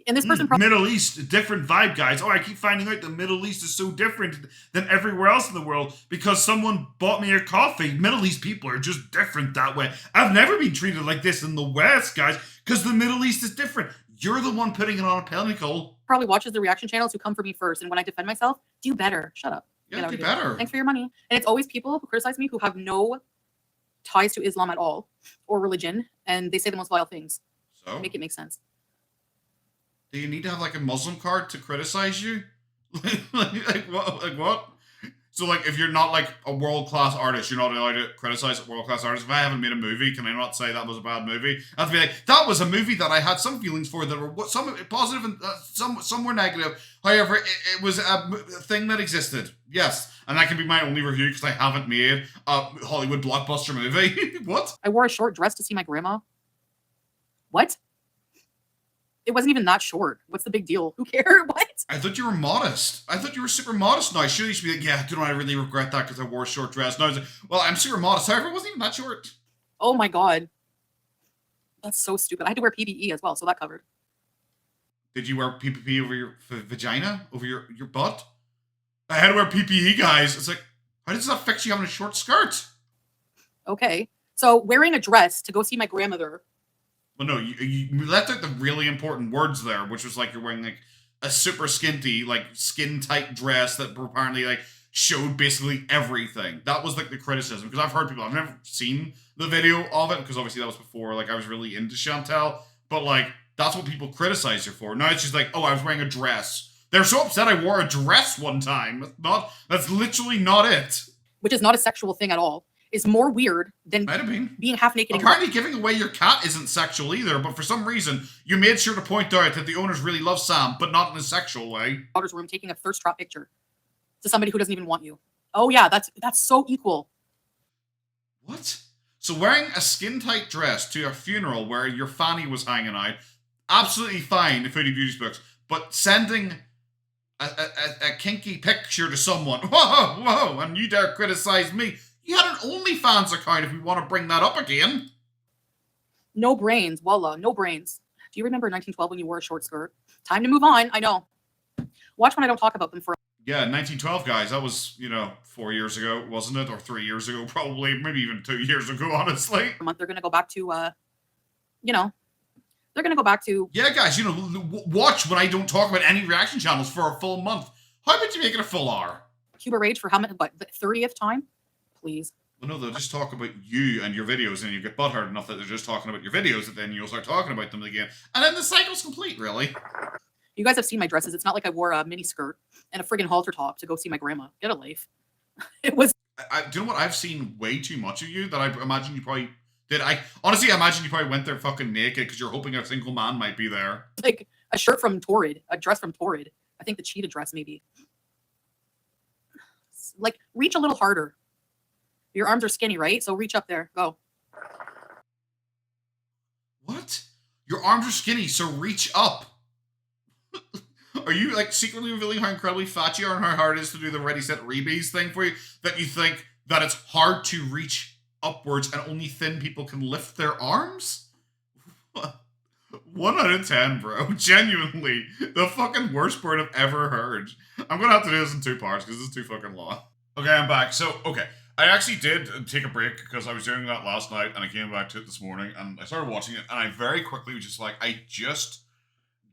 And this person Middle East, different vibe, guys. Oh, I keep finding out the Middle East is so different than everywhere else in the world because someone bought me a coffee. Middle East people are just different that way. I've never been treated like this in the West, guys, because the Middle East is different. You're the one putting it on a pinnacle. Probably watches the reaction channels who come for me first, and when I defend myself, do better. Shut up. Yeah, do better. Thanks for your money. And it's always people who criticize me who have no ties to Islam at all or religion, and they say the most vile things. So make it make sense. Do you need to have like a Muslim card to criticize you? like what? Like what? So like, if you're not like a world-class artist, you're not allowed to criticize a world-class artist. If I haven't made a movie, can I not say that was a bad movie? I have to be like, that was a movie that I had some feelings for that were some positive and some were negative. However, it was a thing that existed. Yes. And that can be my only review because I haven't made a Hollywood blockbuster movie. What? I wore a short dress to see my grandma. What? It wasn't even that short. What's the big deal? Who cares? What? I thought you were modest. I thought you were super modest now. Sure, you should be like, yeah, I really regret that because I wore a short dress. No, I was like, well, I'm super modest. However, it wasn't even that short. Oh my God. That's so stupid. I had to wear PPE as well, so that covered. Did you wear PPE over your vagina? Over your butt? I had to wear PPE, guys. It's like, how does that fix you having a short skirt? Okay. So wearing a dress to go see my grandmother. Well, no, you left out the really important words there, which was like you're wearing like a super skinty, like skin tight dress that apparently like showed basically everything. That was like the criticism, because I've heard people, I've never seen the video of it because obviously that was before like I was really into Chantal, but like that's what people criticize her for. Now it's just like, oh, I was wearing a dress. They're so upset I wore a dress one time. That's literally not it. Which is not a sexual thing at all. Is more weird than being half naked. Apparently giving away your cat isn't sexual either, but for some reason, you made sure to point out that the owners really love Sam, but not in a sexual way. Daughter's room taking a thirst trap picture to somebody who doesn't even want you. Oh yeah, that's so equal. What? So wearing a skin-tight dress to a funeral where your fanny was hanging out, absolutely fine in Foodie Beauty's books, but sending a kinky picture to someone, whoa, and you dare criticize me. You had an OnlyFans account if we want to bring that up again. No brains, wallah, no brains. Do you remember 1912 when you wore a short skirt? Time to move on, I know. Watch when I don't talk about them for... Yeah, 1912, guys, that was, 4 years ago, wasn't it? Or 3 years ago, probably. Maybe even 2 years ago, honestly. A month, they're going to go back to, They're gonna go back to yeah, guys. You know, watch when I don't talk about any reaction channels for a full month. How about you make it a full hour? Cuba Rage for how many? But the 30th time, please. Well, no, they'll just talk about you and your videos, and you get butthurt enough that they're just talking about your videos, that then you'll start talking about them again, and then the cycle's complete. Really. You guys have seen my dresses. It's not like I wore a mini skirt and a friggin' halter top to go see my grandma. Get a life. It was. Do you know what? I've seen way too much of you that I imagine you probably did. I honestly imagine you probably went there fucking naked because you're hoping a single man might be there. Like a shirt from Torrid, a dress from Torrid. I think the cheetah dress, maybe. Like, reach a little harder. Your arms are skinny, right? So reach up there. Go. What? Your arms are skinny, so reach up. Are you like secretly revealing how incredibly fat you are and how hard it is to do the ready set rebays thing for you? That you think that it's hard to reach upwards and only thin people can lift their arms? 1 out of 10, bro. Genuinely, the fucking worst part I've ever heard. I'm gonna have to do this in 2 parts because this is too fucking long. Okay, I'm back. So, okay. I actually did take a break because I was doing that last night and I came back to it this morning and I started watching it and I very quickly was just like, I just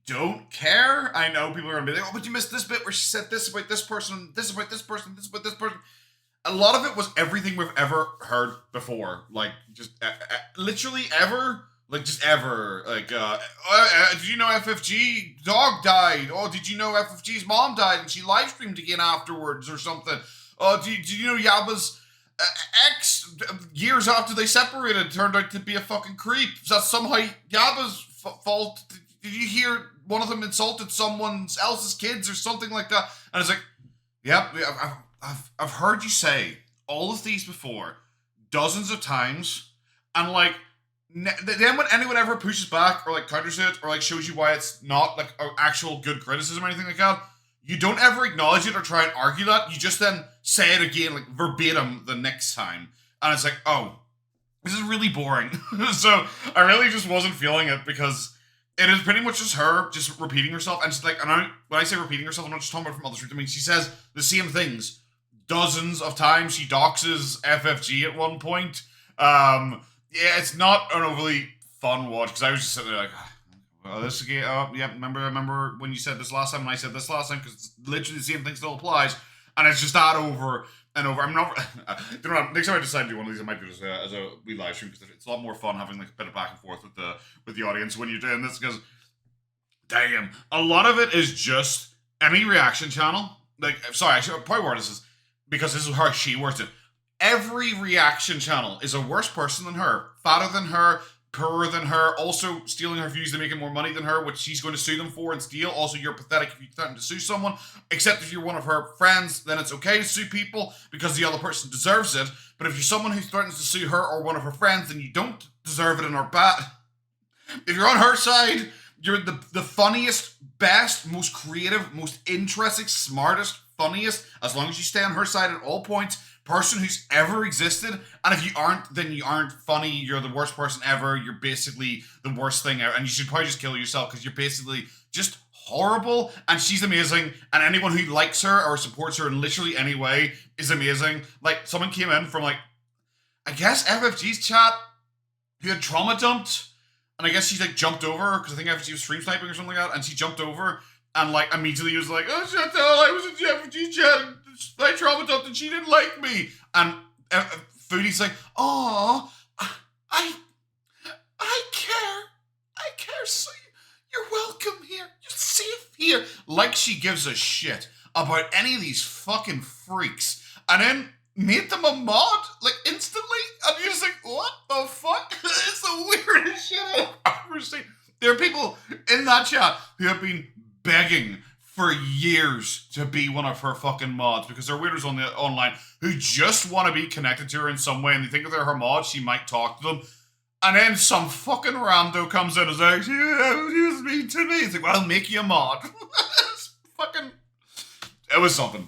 don't care. I know people are gonna be like, oh, but you missed this bit where she said this about this person, this about this person, this about this person. A lot of it was everything we've ever heard before. Like, just literally ever. Like, just ever. Like, did you know FFG dog died? Oh, did you know FFG's mom died and she live streamed again afterwards or something? Oh, did you know Yabba's ex, years after they separated, turned out to be a fucking creep? Is that somehow Yabba's fault? Did you hear one of them insulted someone else's kids or something like that? And it's like, yep, I've heard you say all of these before, dozens of times, and like, then when anyone ever pushes back or like counters it or like shows you why it's not like actual good criticism or anything like that, you don't ever acknowledge it or try and argue that. You just then say it again, like verbatim the next time. And it's like, oh, this is really boring. So I really just wasn't feeling it because it is pretty much just her just repeating herself. And she's like, when I say repeating herself, I'm not just talking about from other streets. I mean, she says the same things dozens of times. She doxes FFG at one point. Yeah, it's not an overly fun watch because I was just sitting there like, oh, this again. Oh, yeah, remember when you said this last time and I said this last time because it's literally the same thing still applies, and it's just that over and over. I'm not. You know, next time I decide to do one of these, I might do this as a wee live stream because it's a lot more fun having like a bit of back and forth with the audience when you're doing this because, damn, a lot of it is just any reaction channel. Like, sorry, I should probably word this because this is how she words it. Every reaction channel is a worse person than her, fatter than her, poorer than her, also stealing her views to making more money than her, which she's going to sue them for and steal. Also, you're pathetic if you're threatening to sue someone, except if you're one of her friends, then it's okay to sue people because the other person deserves it. But if you're someone who threatens to sue her or one of her friends, then you don't deserve it and are bad. If you're on her side, you're the funniest, best, most creative, most interesting, smartest, funniest, as long as you stay on her side at all points, person who's ever existed. And if you aren't, then you aren't funny. You're the worst person ever. You're basically the worst thing ever. And you should probably just kill yourself because you're basically just horrible. And she's amazing. And anyone who likes her or supports her in literally any way is amazing. Like, someone came in from, like, I guess FFG's chat who had trauma dumped. And I guess she, like, jumped over because I think FFG was stream sniping or something like that. And she jumped over and, like, immediately was like, oh, Chantal, I was in FFG chat. I trauma dumped and she didn't like me. And Foodie's like, oh, I care. I care. So you're welcome here. You're safe here. Like she gives a shit about any of these fucking freaks. And then made them a mod, like, instantly. And you're just like, what the fuck? It's the weirdest shit I've ever seen. There are people in that chat who have been begging for years to be one of her fucking mods because they're weirdos on the online who just want to be connected to her in some way and they think if they're her mod, she might talk to them. And then some fucking rando comes in and is like, yeah, use me to me. It's like, well, I'll make you a mod. It's fucking... It was something.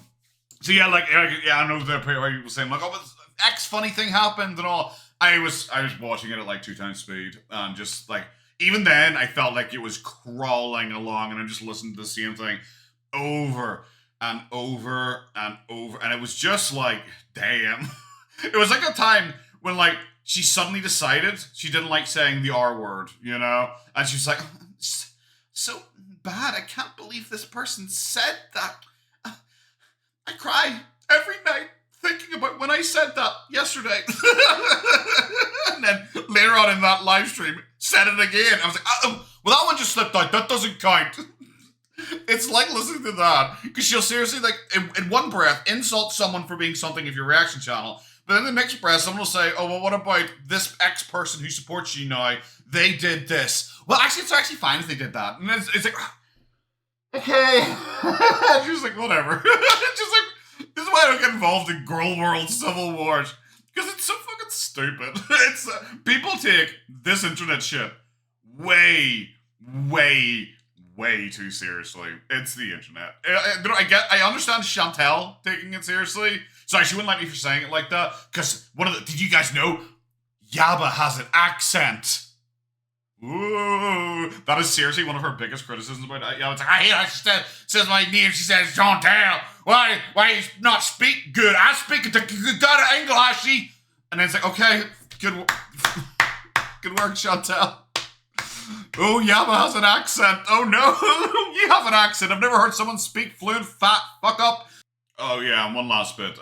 So yeah, like, yeah, I know the people saying like, oh, but X funny thing happened and all. I was watching it at like 2 times speed and just like, even then, I felt like it was crawling along and I just listened to the same thing over and over and over. And it was just like, damn. It was like a time when, like, she suddenly decided she didn't like saying the R word, you know? And she's like, "It's so bad. I can't believe this person said that. I cry every night thinking about when I said that yesterday." And then later on in that live stream, said it again. I was like, well, that one just slipped out. That doesn't count. It's like listening to that. Because she'll seriously, like, in one breath, insult someone for being something of your reaction channel. But in the next breath, someone will say, oh, well, what about this X person who supports you now? They did this. Well, actually, it's actually fine if they did that. And it's like, okay. Just like, whatever. It's just like, this is why I don't get involved in Gorlworld Civil Wars. Because it's so fucking stupid. It's people take this internet shit way, way, way too seriously. It's the internet. I understand Chantal taking it seriously. Sorry, she wouldn't like me for saying it like that. Because did you guys know Yaba has an accent? Ooh, that is seriously one of her biggest criticisms about Yaba. It's like, I hate how she says my name. She says Chantal. Why you not speak good? I speak the good English. And then it's like, okay, good work, Chantal. Oh, Yaba has an accent. Oh no, you have an accent. I've never heard someone speak fluent. Fat fuck up. Oh yeah, and one last bit.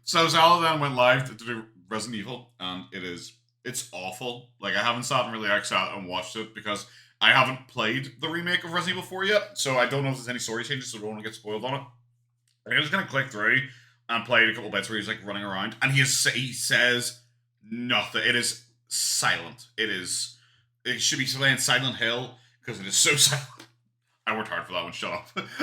So Zala then went live to do Resident Evil, and it's awful. Like, I haven't sat and really out and watched it because I haven't played the remake of Resident Evil 4 yet, so I don't know if there's any story changes, so I don't want to get spoiled on it. I'm just gonna click through and play a couple bits where he's like running around, and he says nothing. It is silent. It should be playing Silent Hill because it is so silent. I worked hard for that one. Shut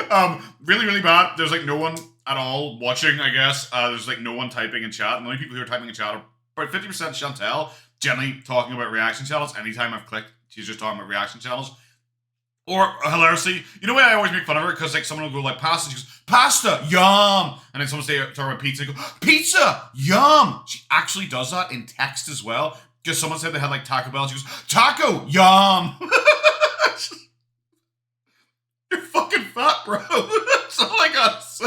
up. Really, really bad. There's like no one at all watching, I guess. There's like no one typing in chat. And the only people who are typing in chat are about 50% Chantal, generally talking about reaction channels. Anytime I've clicked, she's just talking about reaction channels. Or hilariously, you know what I always make fun of her? Because like someone will go like pasta, she goes, pasta, yum. And then someone talk about pizza, go, pizza, yum. She actually does that in text as well. Because someone said they had like Taco Bell, she goes, taco, yum. You're fucking fat, bro. That's all I gotta say.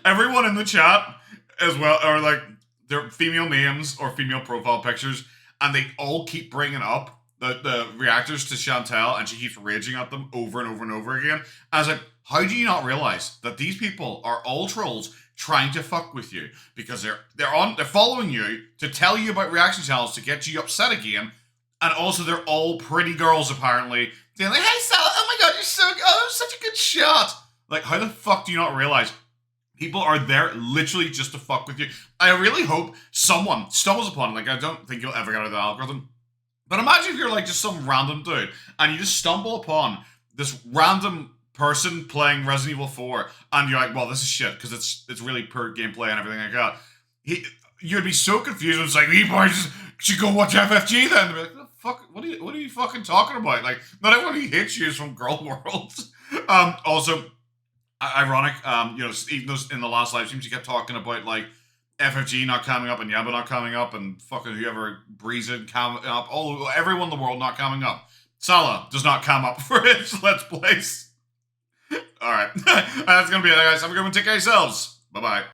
Everyone in the chat as well are like their female names or female profile pictures, and they all keep bringing up the reactors to Chantal, and she keeps raging at them over and over and over again. I was like, how do you not realize that these people are all trolls trying to fuck with you because they're following you to tell you about reaction channels to get you upset again, and also they're all pretty girls apparently. They're like, hey Sal, oh my god, you're so good. Oh, that was such a good shot. Like, how the fuck do you not realize people are there literally just to fuck with you? I really hope someone stumbles upon it. Like, I don't think you'll ever get out of the algorithm. But imagine if you're like just some random dude and you just stumble upon this random person playing Resident Evil 4 and you're like, well, this is shit because it's really poor gameplay and everything like that. You'd be so confused. It's like, you boys should go watch FFG then. Be like, fuck, what are you fucking talking about? Like, not everyone who hates you is from Gorlworld. Also, ironic, you know, even though in the last live stream she kept talking about like FFG not coming up and Yaba not coming up and fucking whoever Breezing coming up, everyone in the world not coming up. Salah does not come up for its Let's Plays. Alright, that's gonna be it, guys. Have a good one. Take care of yourselves. Bye-bye.